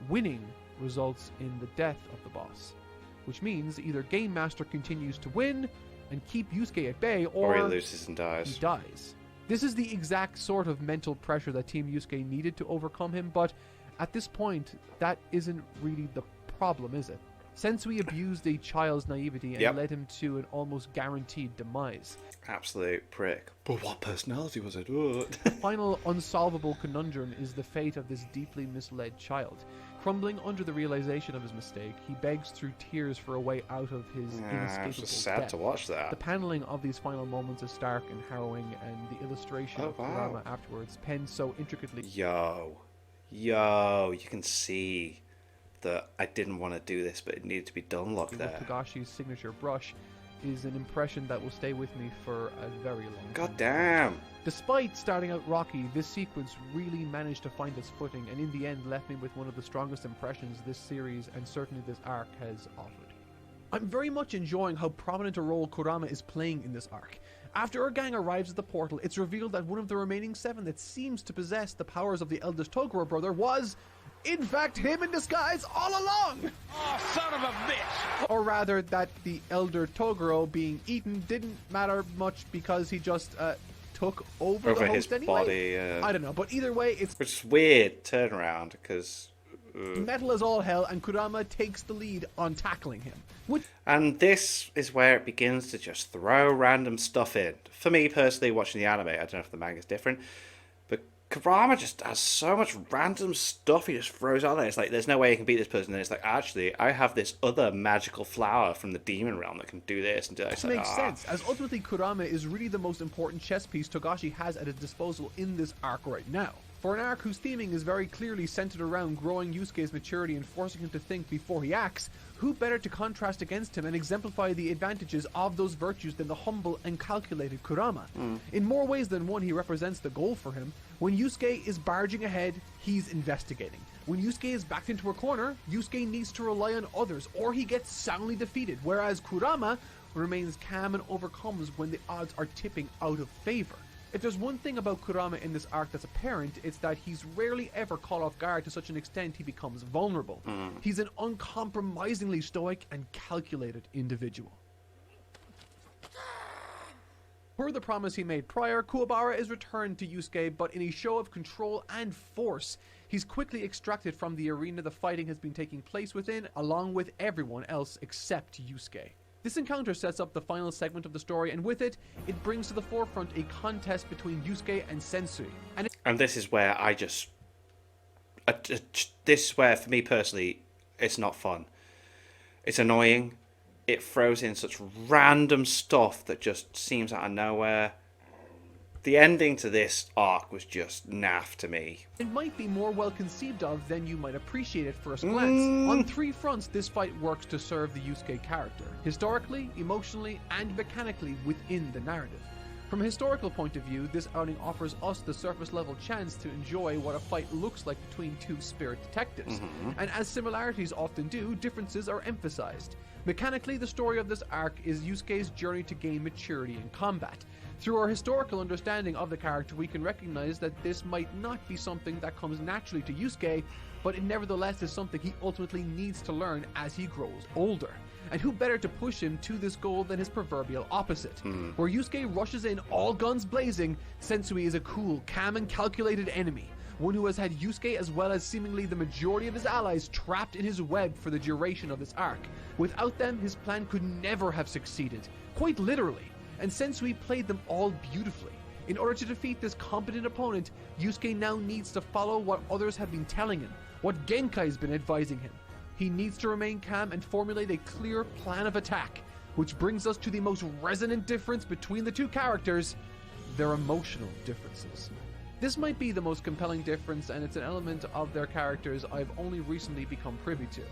winning results in the death of the boss. Which means either Game Master continues to win and keep Yusuke at bay, Or he loses and he dies. dies. This is the exact sort of mental pressure that Team Yusuke needed to overcome him, but at this point, that isn't really the problem, is it? Sensui abused a child's naivety and Yep. led him to an almost guaranteed demise. Absolute prick. But what personality was it? Ugh. The final unsolvable conundrum is the fate of this deeply misled child. Crumbling under the realization of his mistake, he begs through tears for a way out of his It's inescapable just sad death. to watch that. The paneling of these final moments is stark and harrowing, and the illustration Oh, of wow. Kurama afterwards, penned so intricately. Yo, you can see that I didn't want to do this, but it needed to be done. Look With there. Togashi's signature brush is an impression that will stay with me for a very long time. God damn. Despite starting out rocky, this sequence really managed to find its footing, and in the end left me with one of the strongest impressions this series and certainly this arc has offered. I'm very much enjoying how prominent a role Kurama is playing in this arc. After our gang arrives at the portal, it's revealed that one of the remaining 7 that seems to possess the powers of the eldest Toguro brother was in fact him in disguise all along. Oh, son of a bitch! Or rather, that the elder Toguro being eaten didn't matter much because he just took over the his host anyway. body. I don't know, but either way, it's Which is weird turnaround because. metal as all hell, and Kurama takes the lead on tackling him. And this is where it begins to just throw random stuff in. For me personally, watching the anime, I don't know if the manga's different, but Kurama just has so much random stuff he just throws out there. It's like, there's no way he can beat this person. And it's like, actually, I have this other magical flower from the demon realm that can do this and do that. This makes sense, as ultimately Kurama is really the most important chess piece Togashi has at his disposal in this arc right now. For an arc whose theming is very clearly centered around growing Yusuke's maturity and forcing him to think before he acts, who better to contrast against him and exemplify the advantages of those virtues than the humble and calculated Kurama? In more ways than one, he represents the goal for him. When Yusuke is barging ahead, he's investigating. When Yusuke is backed into a corner, Yusuke needs to rely on others, or he gets soundly defeated, whereas Kurama remains calm and overcomes when the odds are tipping out of favor. If there's one thing about Kurama in this arc that's apparent, it's that he's rarely ever caught off guard to such an extent he becomes vulnerable. He's an uncompromisingly stoic and calculated individual. Per the promise he made prior, Kuwabara is returned to Yusuke, but in a show of control and force, he's quickly extracted from the arena the fighting has been taking place within, along with everyone else except Yusuke. This encounter sets up the final segment of the story, and with it, it brings to the forefront a contest between Yusuke and Sensui. And this is where this is where, for me personally, it's not fun. It's annoying. It throws in such random stuff that just seems out of nowhere. The ending to this arc was just naff to me. It might be more well conceived of than you might appreciate at first glance. On three fronts, this fight works to serve the Yusuke character: historically, emotionally, and mechanically within the narrative. From a historical point of view, this outing offers us the surface level chance to enjoy what a fight looks like between two spirit detectives. And as similarities often do, differences are emphasized. Mechanically, the story of this arc is Yusuke's journey to gain maturity in combat. Through our historical understanding of the character, we can recognize that this might not be something that comes naturally to Yusuke, but it nevertheless is something he ultimately needs to learn as he grows older. And who better to push him to this goal than his proverbial opposite? Where Yusuke rushes in all guns blazing, Sensui is a cool, calm and calculated enemy. One who has had Yusuke as well as seemingly the majority of his allies trapped in his web for the duration of this arc. Without them, his plan could never have succeeded, quite literally. And Sensui played them all beautifully. In order to defeat this competent opponent, Yusuke now needs to follow what others have been telling him, what Genkai's been advising him. He needs to remain calm and formulate a clear plan of attack, which brings us to the most resonant difference between the two characters: their emotional differences. This might be the most compelling difference, and it's an element of their characters I've only recently become privy to,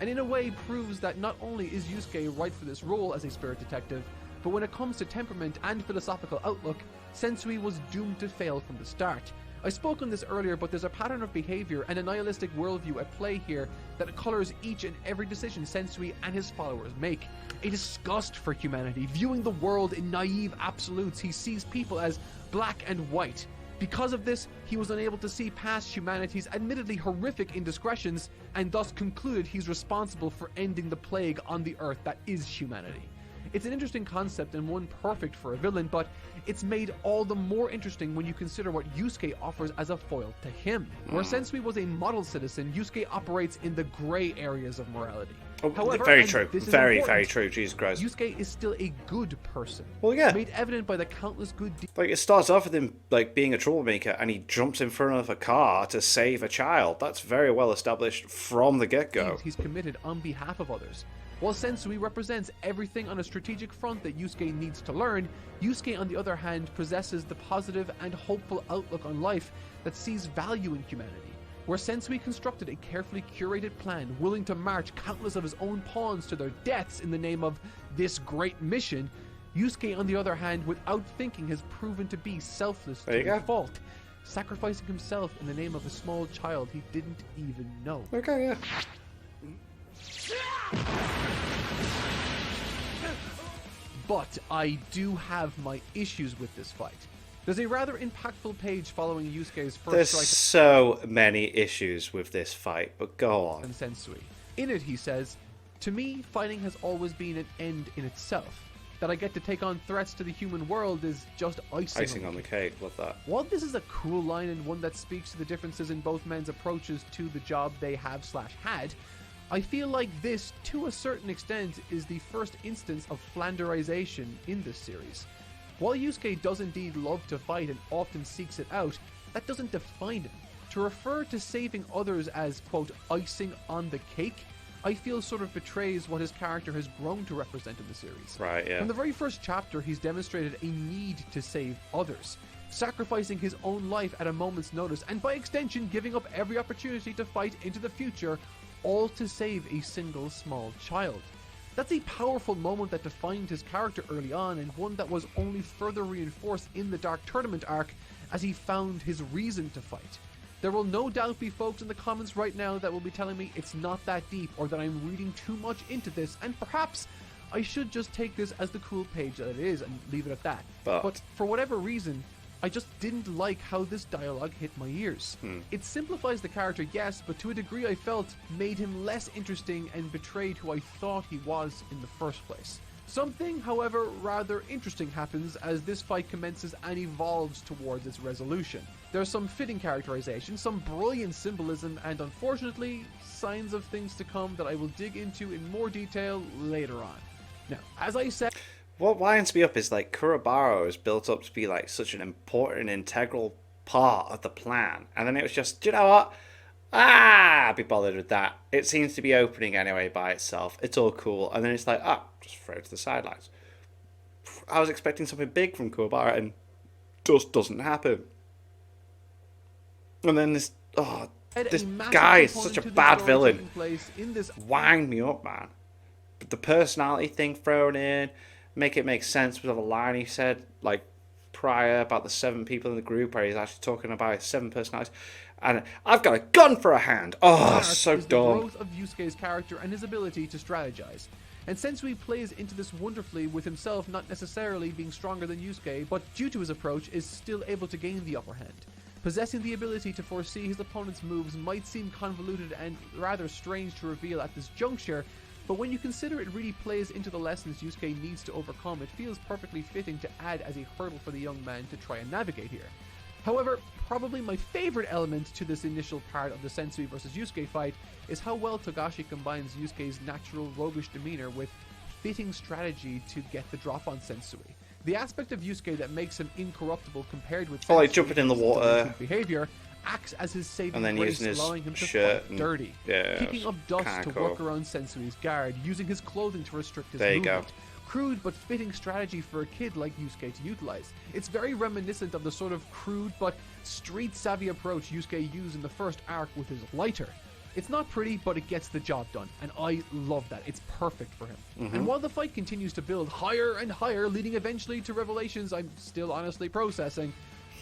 and in a way proves that not only is Yusuke right for this role as a spirit detective, but when it comes to temperament and philosophical outlook, Sensui was doomed to fail from the start. I spoke on this earlier, but there's a pattern of behavior and a nihilistic worldview at play here that colors each and every decision Sensui and his followers make. A disgust for humanity, viewing the world in naive absolutes. He sees people as black and white. Because of this, he was unable to see past humanity's admittedly horrific indiscretions, and thus concluded he's responsible for ending the plague on the earth that is humanity. It's an interesting concept and one perfect for a villain, but it's made all the more interesting when you consider what Yusuke offers as a foil to him. Where Sensui was a model citizen, Yusuke operates in the gray areas of morality. However, very true. Very important, true. Jesus Christ. Yusuke is still a good person. Well, yeah. Made evident by the countless good deeds. Like, it starts off with him like being a troublemaker, and he jumps in front of a car to save a child. That's very well established from the get-go. He's committed on behalf of others. While Sensui represents everything on a strategic front that Yusuke needs to learn, Yusuke, on the other hand, possesses the positive and hopeful outlook on life that sees value in humanity. Where Sensui constructed a carefully curated plan, willing to march countless of his own pawns to their deaths in the name of this great mission, Yusuke, on the other hand, without thinking, has proven to be selfless to a fault, sacrificing himself in the name of a small child he didn't even know. Okay, yeah. But I do have my issues with this fight. There's a rather impactful page following Yusuke's first There's strike so many issues with this fight, but go on. and Sensui. In it, he says, "To me, fighting has always been an end in itself. That I get to take on threats to the human world is just icing On the cake, love that. While this is a cool line and one that speaks to the differences in both men's approaches to the job they have/had, I feel like this, to a certain extent, is the first instance of Flanderization in this series. While Yusuke does indeed love to fight and often seeks it out, that doesn't define him. To refer to saving others as, quote, icing on the cake, I feel sort of betrays what his character has grown to represent in the series. Right, yeah. From the very first chapter, he's demonstrated a need to save others, sacrificing his own life at a moment's notice, and by extension, giving up every opportunity to fight into the future, all to save a single small child. That's a powerful moment that defined his character early on, and one that was only further reinforced in the Dark Tournament arc as he found his reason to fight. There will no doubt be folks in the comments right now that will be telling me it's not that deep, or that I'm reading too much into this, and perhaps I should just take this as the cool page that it is and leave it at that. But for whatever reason, I just didn't like how this dialogue hit my ears. It simplifies the character, yes, but to a degree I felt made him less interesting and betrayed who I thought he was in the first place. Something, however, rather interesting happens as this fight commences and evolves towards its resolution. There's some fitting characterization, some brilliant symbolism, and unfortunately, signs of things to come that I will dig into in more detail later on. Now, as I said... What winds me up is like Kurobaro is built up to be like such an important, integral part of the plan, and then it was just, do you know what? I'll be bothered with that. It seems to be opening anyway by itself. It's all cool, and then it's like, just throw it to the sidelines. I was expecting something big from Kurobaro, and just doesn't happen. And then this guy is such a bad villain. Wind me up, man. But the personality thing thrown in, make it make sense with the line he said, like, prior about the 7 people in the group, where he's actually talking about 7 personalities. And I've got a gun for a hand. Oh, so dumb. The growth of Yusuke's character and his ability to strategize. And Sensui plays into this wonderfully, with himself not necessarily being stronger than Yusuke, but due to his approach is still able to gain the upper hand. Possessing the ability to foresee his opponent's moves might seem convoluted and rather strange to reveal at this juncture, but when you consider it really plays into the lessons Yusuke needs to overcome, it feels perfectly fitting to add as a hurdle for the young man to try and navigate here. However, probably my favorite element to this initial part of the Sensui vs Yusuke fight is how well Togashi combines Yusuke's natural roguish demeanor with fitting strategy to get the drop on Sensui. The aspect of Yusuke that makes him incorruptible compared with like jumping in the water behavior acts as his saving and then grace, using his allowing him to shirt fight dirty, kicking up dust to work around Sensui's guard, using his clothing to restrict his movement. Crude but fitting strategy for a kid like Yusuke to utilize. It's very reminiscent of the sort of crude but street-savvy approach Yusuke used in the first arc with his lighter. It's not pretty, but it gets the job done, and I love that. It's perfect for him. And while the fight continues to build higher and higher, leading eventually to revelations I'm still honestly processing,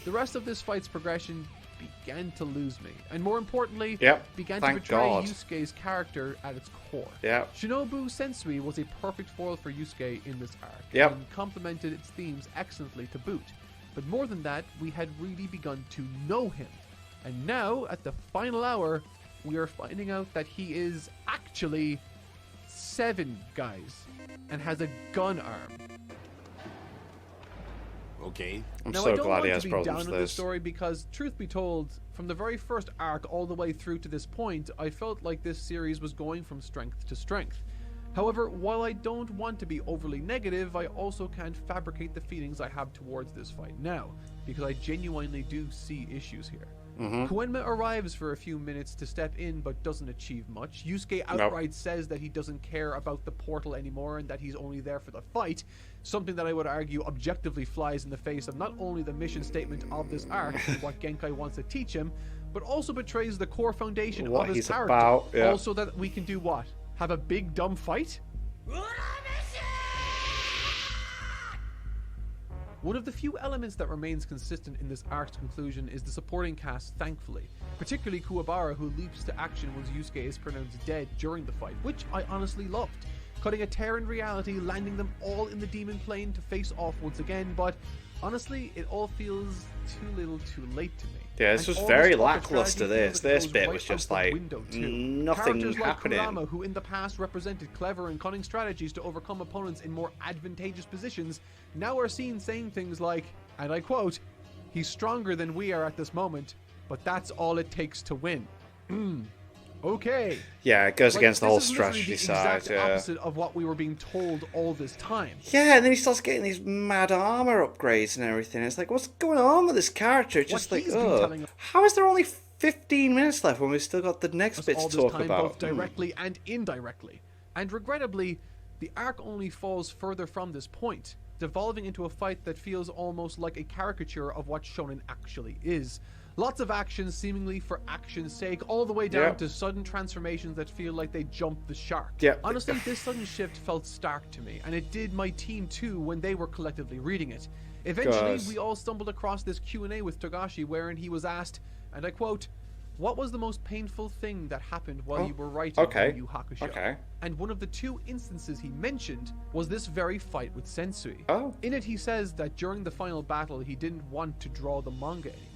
the rest of this fight's progression began to lose me, and more importantly, began to betray Yusuke's character at its core. Shinobu Sensui was a perfect foil for Yusuke in this arc, and complemented its themes excellently to boot. But more than that, we had really begun to know him. And now, at the final hour, we are finding out that he is actually 7 guys, and has a gun arm. Okay. Now, I don't want to be down on this story because, truth be told, from the very first arc all the way through to this point, I felt like this series was going from strength to strength. However, while I don't want to be overly negative, I also can't fabricate the feelings I have towards this fight now, because I genuinely do see issues here. Koenma arrives for a few minutes to step in but doesn't achieve much. Yusuke outright says that he doesn't care about the portal anymore and that he's only there for the fight, something that I would argue objectively flies in the face of not only the mission statement of this arc and what Genkai wants to teach him, but also betrays the core foundation of his character. Also that we can do what? Have a big dumb fight? One of the few elements that remains consistent in this arc's conclusion is the supporting cast, thankfully. Particularly Kuwabara, who leaps to action once Yusuke is pronounced dead during the fight, which I honestly loved. Cutting a tear in reality, landing them all in the demon plane to face off once again, but Honestly, it all feels too little too late to me. Yeah, this And was all very corporate lackluster, strategy this. feels like it This goes bit right was out just the like, window, too. nothing Characters like happening. Kurama, who in the past represented clever and cunning strategies to overcome opponents in more advantageous positions, now are seen saying things like, and I quote, "He's stronger than we are at this moment, but that's all it takes to win." Okay. Yeah, it goes Like, against the whole this is literally strategy the exact side. Yeah. opposite of what we were being told all this time. Yeah, and then he starts getting these mad armor upgrades and everything. It's like, what's going on with this character? It's just like, he's been oh, telling us- how is there only 15 minutes left when we've still got the next bit all to this talk time, about? both directly and indirectly. And regrettably, the arc only falls further from this point, devolving into a fight that feels almost like a caricature of what shonen actually is. Lots of action seemingly for action's sake, all the way down Yep. to sudden transformations that feel like they jumped the shark. Yep. Honestly, this sudden shift felt stark to me, and it did my team too when they were collectively reading it. Eventually, Guys. we all stumbled across this Q&A with Togashi wherein he was asked, and I quote, "What was the most painful thing that happened while you were writing okay. YuYu Hakusho?" Okay. And one of the two instances he mentioned was this very fight with Sensui. Oh. In it, he says that during the final battle, he didn't want to draw the manga anymore,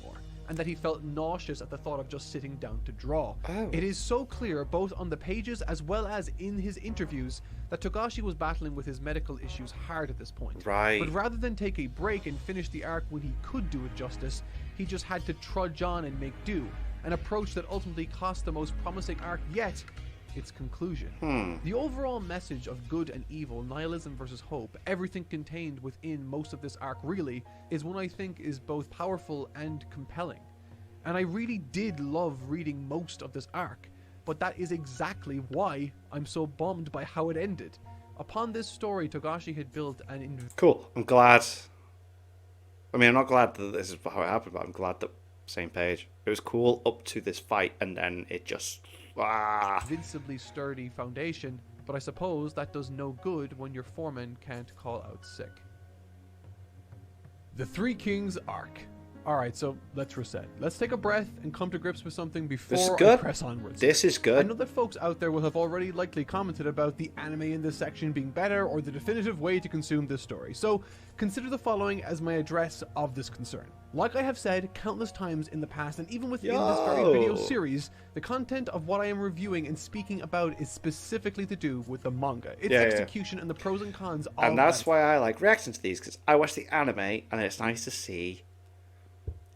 and that he felt nauseous at the thought of just sitting down to draw. Oh. It is so clear, both on the pages as well as in his interviews, that Togashi was battling with his medical issues hard at this point. Right. But rather than take a break and finish the arc when he could do it justice, he just had to trudge on and make do, an approach that ultimately cost the most promising arc yet its conclusion. The overall message of good and evil, nihilism versus hope, everything contained within most of this arc really, is one I think is both powerful and compelling. And I really did love reading most of this arc, but that is exactly why I'm so bummed by how it ended. Upon this story, Togashi had built an Cool. I'm glad. I mean, I'm not glad that this is how it happened, but I'm glad that same page. It was cool up to this fight, and then it just invincibly sturdy foundation, but I suppose that does no good when your foreman can't call out sick. The Three Kings arc. Alright, so let's reset. Let's take a breath and come to grips with something before I good. press onwards. This is good. I know that folks out there will have already likely commented about the anime in this section being better or the definitive way to consume this story, so consider the following as my address of this concern. Like I have said countless times in the past, and even within this very video series, the content of what I am reviewing and speaking about is specifically to do with the manga, its execution, and the pros and cons of and that's that. why I like reacting to these, because I watch the anime, and it's nice to see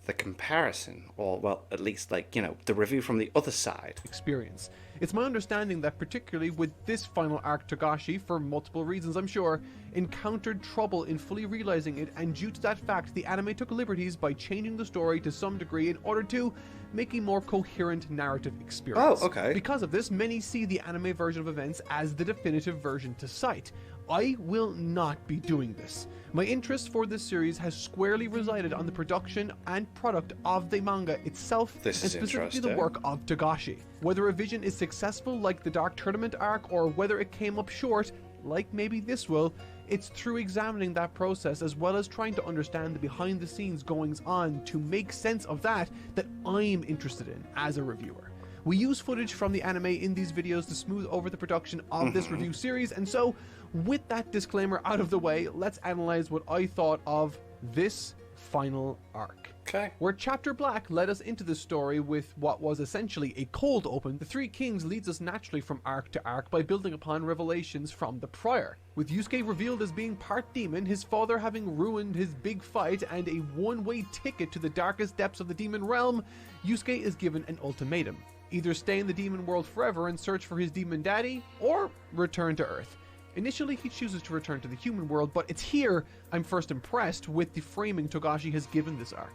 the comparison, or, well, at least, like, you know, the review from the other side. Experience. It's my understanding that particularly with this final arc, Togashi, for multiple reasons I'm sure, encountered trouble in fully realizing it, and due to that fact, the anime took liberties by changing the story to some degree in order to make a more coherent narrative experience. Oh, okay. Because of this, many see the anime version of events as the definitive version to cite. I will not be doing this. My interest for this series has squarely resided on the production and product of the manga itself, This and is specifically the interesting. work of Togashi. Whether a vision is successful like the Dark Tournament arc, or whether it came up short, like maybe this will, it's through examining that process as well as trying to understand the behind the scenes goings on to make sense of that I'm interested in as a reviewer. We use footage from the anime in these videos to smooth over the production of this review series, and so with that disclaimer out of the way, let's analyze what I thought of this final arc. Okay. Where Chapter Black led us into the story with what was essentially a cold open, The Three Kings leads us naturally from arc to arc by building upon revelations from the prior. With Yusuke revealed as being part demon, his father having ruined his big fight, and a one-way ticket to the darkest depths of the demon realm, Yusuke is given an ultimatum. Either stay in the demon world forever and search for his demon daddy, or return to Earth. Initially, he chooses to return to the human world, but it's here I'm first impressed with the framing Togashi has given this arc.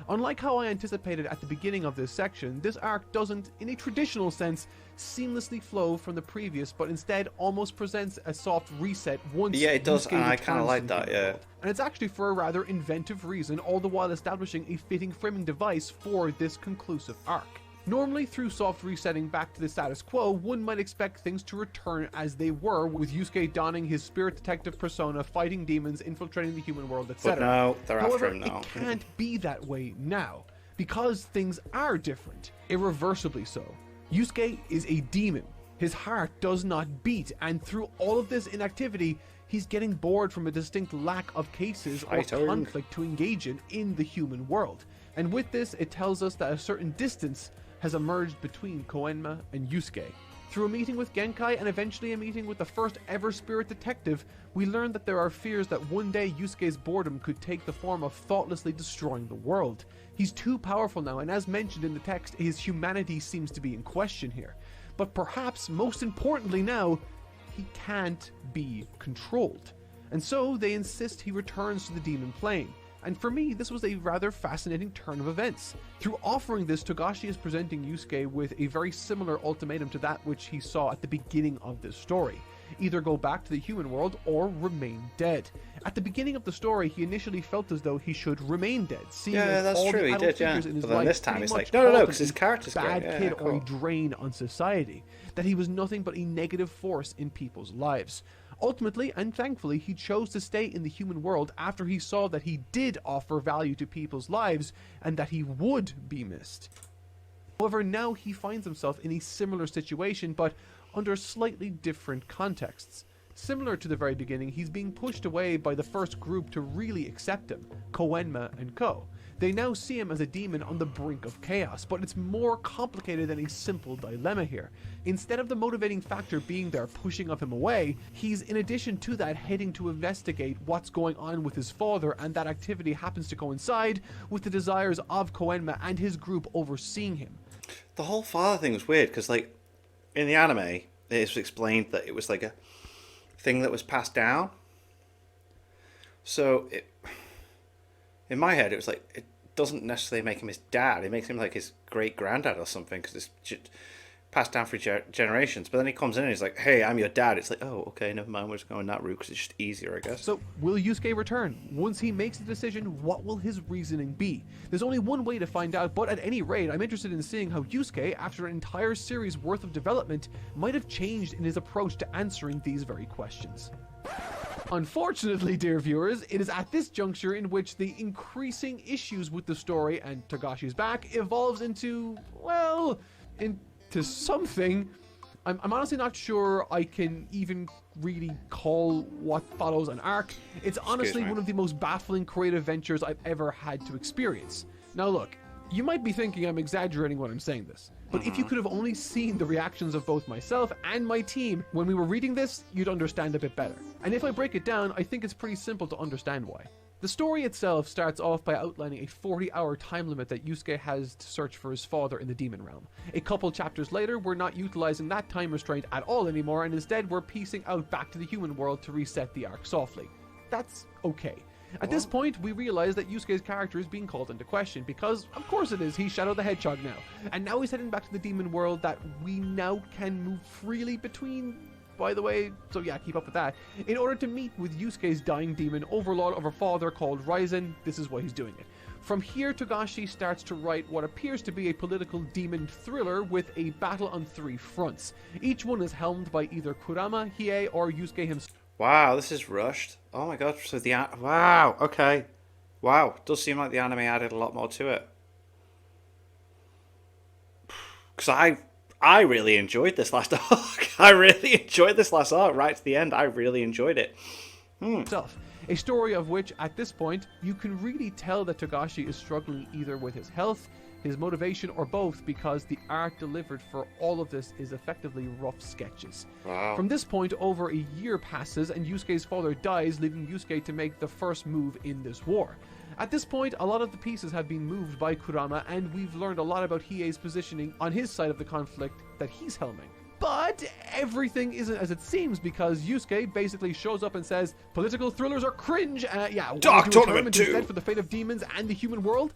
Unlike how I anticipated at the beginning of this section, this arc doesn't, in a traditional sense, seamlessly flow from the previous, but instead almost presents a soft reset once Yeah, it does, Yusuke and I returns kind of to like the that, human yeah. world. And it's actually for a rather inventive reason, all the while establishing a fitting framing device for this conclusive arc. Normally, through soft resetting back to the status quo, one might expect things to return as they were, with Yusuke donning his spirit detective persona, fighting demons, infiltrating the human world, etc. But no, they're However, after him now. it can't be that way now, because things are different, irreversibly so. Yusuke is a demon. His heart does not beat, and through all of this inactivity, he's getting bored from a distinct lack of cases or conflict to engage in the human world. And with this, it tells us that a certain distance has emerged between Koenma and Yusuke. Through a meeting with Genkai and eventually a meeting with the first ever spirit detective, we learn that there are fears that one day Yusuke's boredom could take the form of thoughtlessly destroying the world. He's too powerful now, and as mentioned in the text, his humanity seems to be in question here. But perhaps most importantly now, he can't be controlled. And so they insist he returns to the demon plane. And for me, this was a rather fascinating turn of events. Through offering this, Togashi is presenting Yusuke with a very similar ultimatum to that which he saw at the beginning of this story. Either go back to the human world or remain dead. At the beginning of the story, he initially felt as though he should remain dead. Seeing that's all true. the He adult did, yeah. figures in his But then life this time pretty he's much like, no, called because him his a character's bad great. kid Yeah, or a cool. drain on society. That he was nothing but a negative force in people's lives. Ultimately, and thankfully, he chose to stay in the human world after he saw that he did offer value to people's lives and that he would be missed. However, now he finds himself in a similar situation, but under slightly different contexts. Similar to the very beginning, he's being pushed away by the first group to really accept him, Koenma and Co. They now see him as a demon on the brink of chaos, but it's more complicated than a simple dilemma here. Instead of the motivating factor being there pushing of him away, he's in addition to that heading to investigate what's going on with his father, and that activity happens to coincide with the desires of Koenma and his group overseeing him. The whole father thing was weird because, like, in the anime, it's explained that it was like a thing that was passed down. So, in my head, it was like, it doesn't necessarily make him his dad. It makes him like his great granddad or something because it's passed down through generations. But then he comes in and he's like, hey, I'm your dad. It's like, oh, okay, never mind. We're just going that route because it's just easier, I guess. So, will Yusuke return? Once he makes the decision, what will his reasoning be? There's only one way to find out, but at any rate, I'm interested in seeing how Yusuke, after an entire series worth of development, might have changed in his approach to answering these very questions. Unfortunately, dear viewers, it is at this juncture in which the increasing issues with the story and Togashi's back evolves into, well, into something. I'm honestly not sure I can even really call what follows an arc. It's honestly one of the most baffling creative ventures I've ever had to experience. Now look, you might be thinking I'm exaggerating when I'm saying this, but if you could have only seen the reactions of both myself and my team when we were reading this, you'd understand a bit better. And if I break it down, I think it's pretty simple to understand why. The story itself starts off by outlining a 40-hour time limit that Yusuke has to search for his father in the demon realm. A couple chapters later, we're not utilizing that time restraint at all anymore, and instead we're piecing out back to the human world to reset the arc softly. That's okay. At this point, we realize that Yusuke's character is being called into question because, of course it is, he's Shadow the Hedgehog now. And now he's heading back to the demon world that we now can move freely between, by the way, so yeah, keep up with that. In order to meet with Yusuke's dying demon overlord of her father called Ryzen, this is why he's doing it. From here, Togashi starts to write what appears to be a political demon thriller with a battle on 3 fronts. Each one is helmed by either Kurama, Hiei, or Yusuke himself. Wow, this is rushed. Oh my god, so wow, okay. Wow, does seem like the anime added a lot more to it. Because I really enjoyed this last arc. I really enjoyed this last arc right to the end. I really enjoyed it. A story of which, at this point, you can really tell that Togashi is struggling either with his health, his motivation, or both, because the art delivered for all of this is effectively rough sketches. Wow. From this point, over a year passes and Yusuke's father dies, leaving Yusuke to make the first move in this war. At this point, a lot of the pieces have been moved by Kurama, and we've learned a lot about Hiei's positioning on his side of the conflict that he's helming. But everything isn't as it seems, because Yusuke basically shows up and says, political thrillers are cringe. Dark Tournament 2! Instead for the fate of demons and the human world.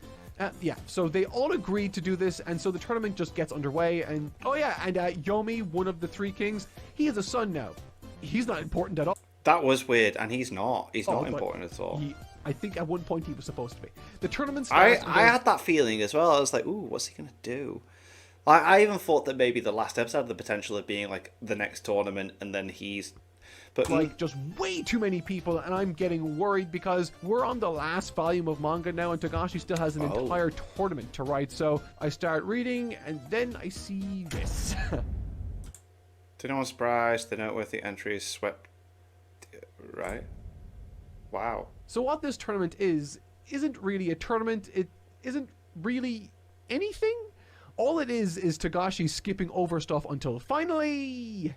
So they all agreed to do this, and so the tournament just gets underway, and Yomi, one of the 3 kings, he has a son now. He's not important at all. That was weird, and he's not. He's not important at all. I think at one point he was supposed to be. The tournament starts. I had that feeling as well. I was like, ooh, what's he going to do? I even thought that maybe the last episode had the potential of being like the next tournament, and then he's... But like, just way too many people, and I'm getting worried because we're on the last volume of manga now, and Togashi still has an entire tournament to write. So I start reading, and then I see this. To no one's surprise, the noteworthy entries swept. Right? Wow. So what this tournament isn't really a tournament. It isn't really anything. All it is Togashi skipping over stuff until finally...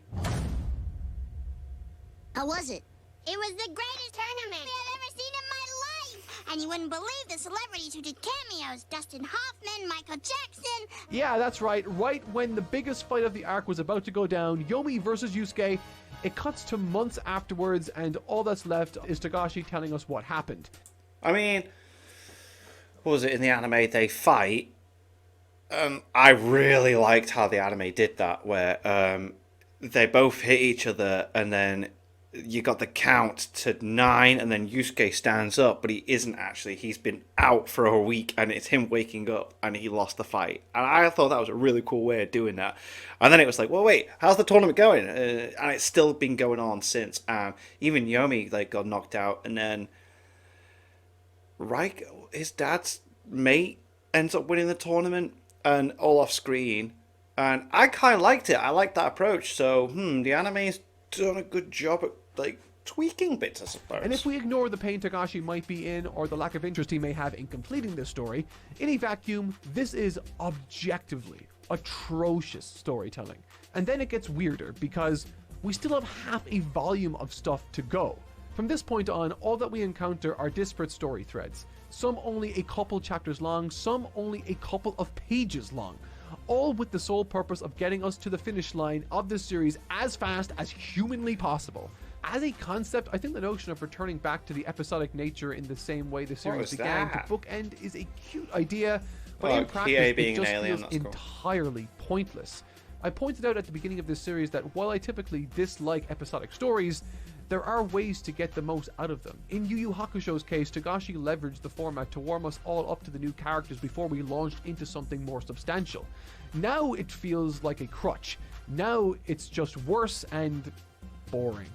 How was it? It was the greatest tournament I've ever seen in my life! And you wouldn't believe the celebrities who did cameos. Dustin Hoffman, Michael Jackson... Yeah, that's right. Right when the biggest fight of the arc was about to go down, Yomi versus Yusuke, it cuts to months afterwards, and all that's left is Togashi telling us what happened. I mean, what was it in the anime? They fight. I really liked how the anime did that, where they both hit each other, and then you got the count to 9, and then Yusuke stands up, but he isn't actually. He's been out for a week, and it's him waking up, and he lost the fight. And I thought that was a really cool way of doing that. And then it was like, well, wait, how's the tournament going? And it's still been going on since. Even Yomi got knocked out, and then Reik, his dad's mate, ends up winning the tournament, and all off screen. And I kind of liked it. I liked that approach. So, the anime's done a good job at tweaking bits, I suppose. And if we ignore the pain Togashi might be in, or the lack of interest he may have in completing this story, in a vacuum, this is objectively atrocious storytelling. And then it gets weirder, because we still have half a volume of stuff to go. From this point on, all that we encounter are disparate story threads. Some only a couple chapters long, some only a couple of pages long. All with the sole purpose of getting us to the finish line of this series as fast as humanly possible. As a concept, I think the notion of returning back to the episodic nature in the same way the series began to bookend is a cute idea, but in practice it just feels entirely pointless. I pointed out at the beginning of this series that while I typically dislike episodic stories, there are ways to get the most out of them. In YuYu Hakusho's case, Togashi leveraged the format to warm us all up to the new characters before we launched into something more substantial. Now it feels like a crutch. Now it's just worse and boring.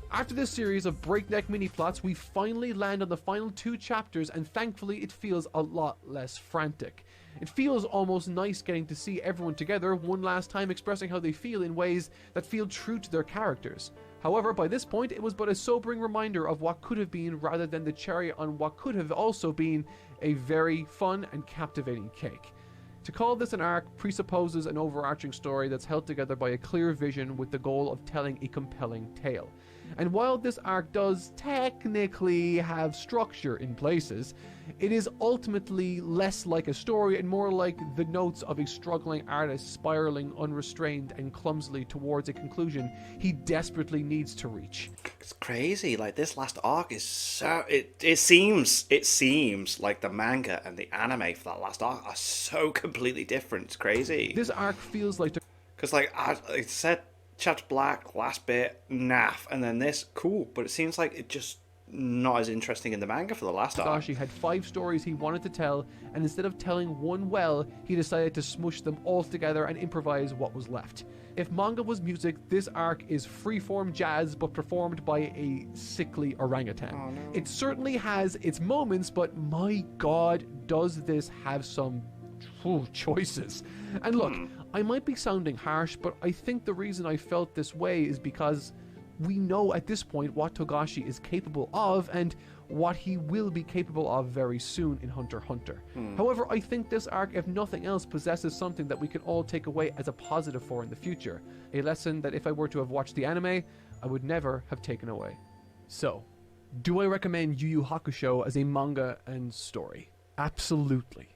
After this series of breakneck mini-plots, we finally land on the final 2 chapters, and thankfully it feels a lot less frantic. It feels almost nice getting to see everyone together one last time, expressing how they feel in ways that feel true to their characters. However, by this point, it was but a sobering reminder of what could have been, rather than the cherry on what could have also been a very fun and captivating cake. To call this an arc presupposes an overarching story that's held together by a clear vision with the goal of telling a compelling tale. And while this arc does technically have structure in places, it is ultimately less like a story and more like the notes of a struggling artist spiraling unrestrained and clumsily towards a conclusion he desperately needs to reach. It's crazy. This last arc is so... It seems like the manga and the anime for that last arc are so completely different. It's crazy. This arc feels like... Because, I said... Chapter Black, last bit, naff, and then this, cool, but it seems like it's just not as interesting in the manga for the last arc. Togashi had 5 stories he wanted to tell, and instead of telling one well, he decided to smush them all together and improvise what was left. If manga was music, this arc is freeform jazz, but performed by a sickly orangutan. Oh, no. It certainly has its moments, but my god, does this have some choices. And look, I might be sounding harsh, but I think the reason I felt this way is because we know at this point what Togashi is capable of and what he will be capable of very soon in Hunter x Hunter. However, I think this arc, if nothing else, possesses something that we can all take away as a positive for in the future. A lesson that if I were to have watched the anime, I would never have taken away. So, do I recommend Yu Yu Hakusho as a manga and story? Absolutely.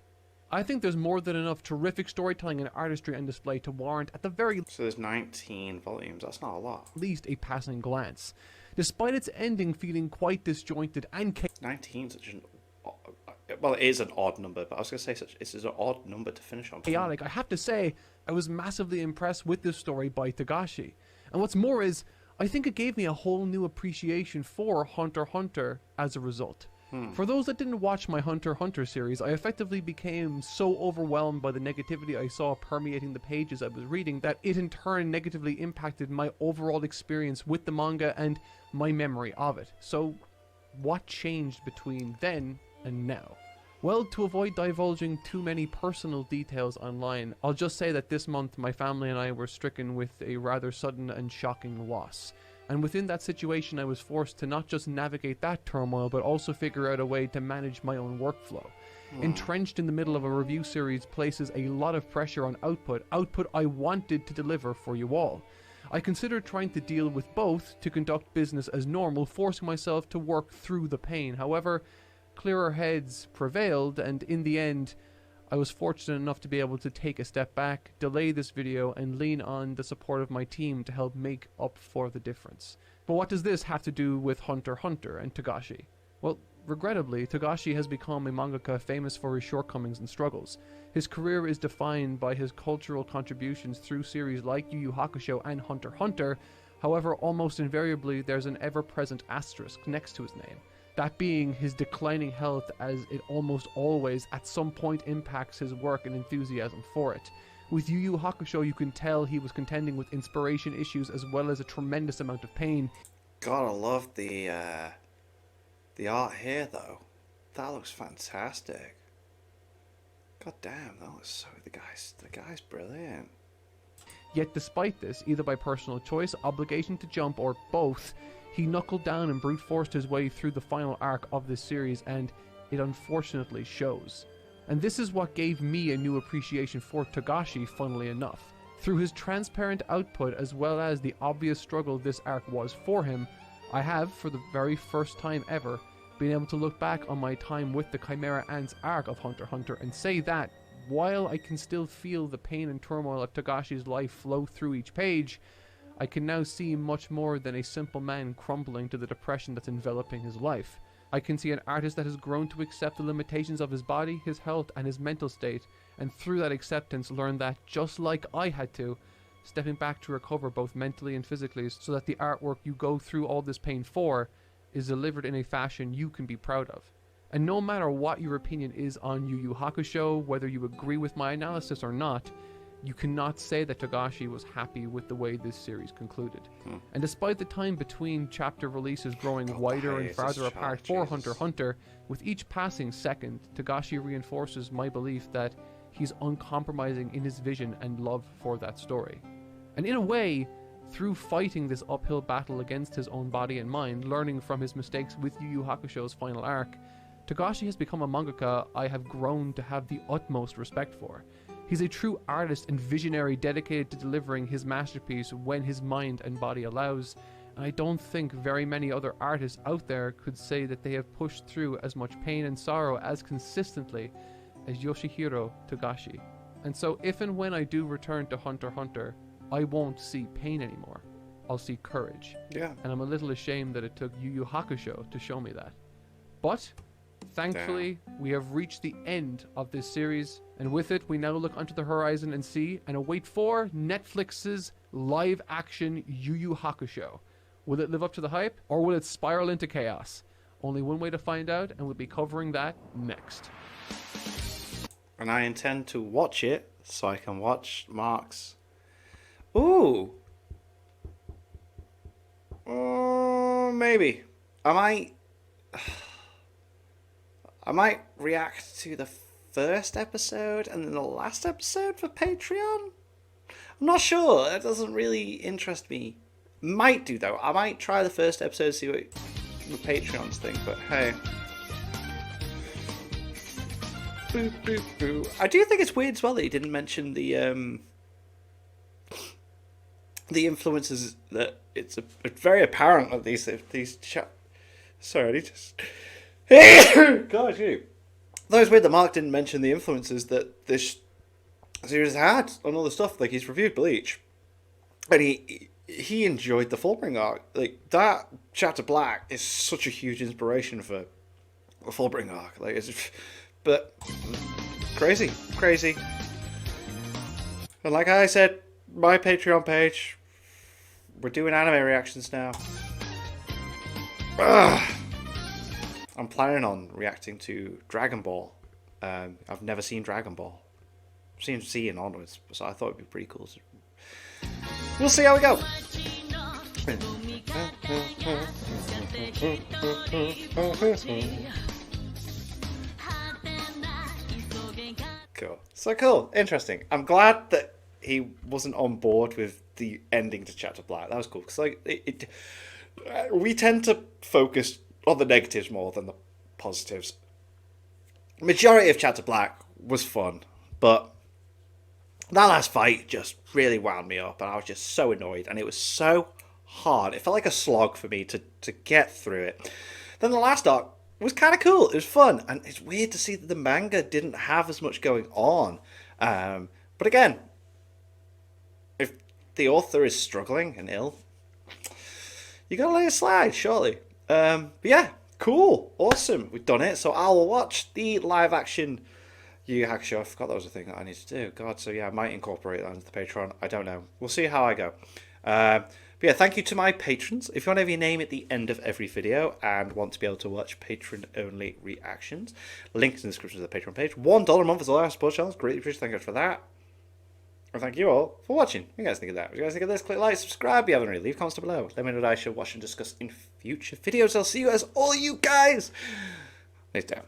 I think there's more than enough terrific storytelling and artistry and display to warrant, at the very So there's 19 volumes, that's not a lot. least, a passing glance. Despite its ending feeling quite disjointed and 19 such an... Well, it is an odd number, but I was going to say it's an odd number to finish on. chaotic, I have to say, I was massively impressed with this story by Togashi. And what's more is, I think it gave me a whole new appreciation for Hunter x Hunter as a result. For those that didn't watch my Hunter x Hunter series, I effectively became so overwhelmed by the negativity I saw permeating the pages I was reading that it in turn negatively impacted my overall experience with the manga and my memory of it. So, what changed between then and now? Well, to avoid divulging too many personal details online, I'll just say that this month my family and I were stricken with a rather sudden and shocking loss. And within that situation I was forced to not just navigate that turmoil, but also figure out a way to manage my own workflow. Entrenched in the middle of a review series places a lot of pressure on output I wanted to deliver for you all. I considered trying to deal with both to conduct business as normal, forcing myself to work through the pain. However, clearer heads prevailed, and in the end, I was fortunate enough to be able to take a step back, delay this video, and lean on the support of my team to help make up for the difference. But what does this have to do with Hunter x Hunter and Togashi? Well, regrettably, Togashi has become a mangaka famous for his shortcomings and struggles. His career is defined by his cultural contributions through series like YuYu Hakusho and Hunter x Hunter. However, almost invariably, there's an ever-present asterisk next to his name. That being his declining health, as it almost always at some point impacts his work and enthusiasm for it. With YuYu Hakusho, you can tell he was contending with inspiration issues as well as a tremendous amount of pain. God, I love the art here though. That looks fantastic. God damn, that was so the guy's brilliant. Yet despite this, either by personal choice, obligation to jump, or both, he knuckled down and brute forced his way through the final arc of this series, and it unfortunately shows. And this is what gave me a new appreciation for Togashi, funnily enough. Through his transparent output as well as the obvious struggle this arc was for him, I have, for the very first time ever, been able to look back on my time with the Chimera Ants arc of Hunter x Hunter and say that, while I can still feel the pain and turmoil of Togashi's life flow through each page, I can now see much more than a simple man crumbling to the depression that's enveloping his life. I can see an artist that has grown to accept the limitations of his body, his health, and his mental state, and through that acceptance learn that, just like I had to, stepping back to recover both mentally and physically so that the artwork you go through all this pain for is delivered in a fashion you can be proud of. And no matter what your opinion is on YuYu Hakusho, whether you agree with my analysis or not, you cannot say that Togashi was happy with the way this series concluded. And despite the time between chapter releases growing wider and farther apart for Hunter x Hunter, with each passing second, Togashi reinforces my belief that he's uncompromising in his vision and love for that story. And in a way, through fighting this uphill battle against his own body and mind, learning from his mistakes with YuYu Hakusho's final arc, Togashi has become a mangaka I have grown to have the utmost respect for. He's a true artist and visionary dedicated to delivering his masterpiece when his mind and body allows, and I don't think very many other artists out there could say that they have pushed through as much pain and sorrow as consistently as Yoshihiro Togashi. And so if and when I do return to Hunter x Hunter, I won't see pain anymore. I'll see courage. Yeah. And I'm a little ashamed that it took YuYu Hakusho to show me that. But thankfully, we have reached the end of this series, and with it, we now look onto the horizon and see and await for Netflix's live-action YuYu Hakusho. Will it live up to the hype, or will it spiral into chaos? Only one way to find out, and we'll be covering that next. And I intend to watch it so I can watch Mark's. Ooh. Maybe. I might react to the first episode and then the last episode for Patreon. I'm not sure. That doesn't really interest me. Might do though. I might try the first episode, see what the Patreons think. But hey, boo, boo, boo. I do think it's weird as well that he didn't mention the influences that it's very apparent that these Sorry, I need to. God, you. That was weird that Mark didn't mention the influences that this series had on all the stuff. Like, he's reviewed Bleach, and he enjoyed the Fullbring arc. Like, that chapter Black is such a huge inspiration for the Fullbring arc. Like, but crazy. And like I said, my Patreon page, we're doing anime reactions now. I'm planning on reacting to Dragon Ball. I've never seen Dragon Ball. I've seen Z and onwards, so I thought it'd be pretty cool. We'll see how we go. So cool, interesting. I'm glad that he wasn't on board with the ending to Chapter Black. That was cool because like we tend to focus on the negatives more than the positives. Majority of Chapter Black was fun, but that last fight just really wound me up, and I was just so annoyed, and it was so hard. It felt like a slog for me to get through it. Then the last arc was kind of cool. It was fun, and it's weird to see that the manga didn't have as much going on. But again, if the author is struggling and ill, you gotta let it slide, surely. But yeah, cool, awesome, we've done it. So I'll watch the live action YuYu Hakusho. I forgot that was a thing that I need to do. God, so yeah, I might incorporate that into the Patreon. I don't know. We'll see how I go. But yeah, thank you to my patrons. If you want to have your name at the end of every video and want to be able to watch patron-only reactions, links in the description of the Patreon page. $1 a month is all I support channels. Greatly appreciate. Thank you for that. And thank you all for watching. What do you guys think of that? What do you guys think of this? Click like, subscribe if you haven't already. Leave comments below. Let me know what I should watch and discuss in future videos. I'll see you as all you guys next time.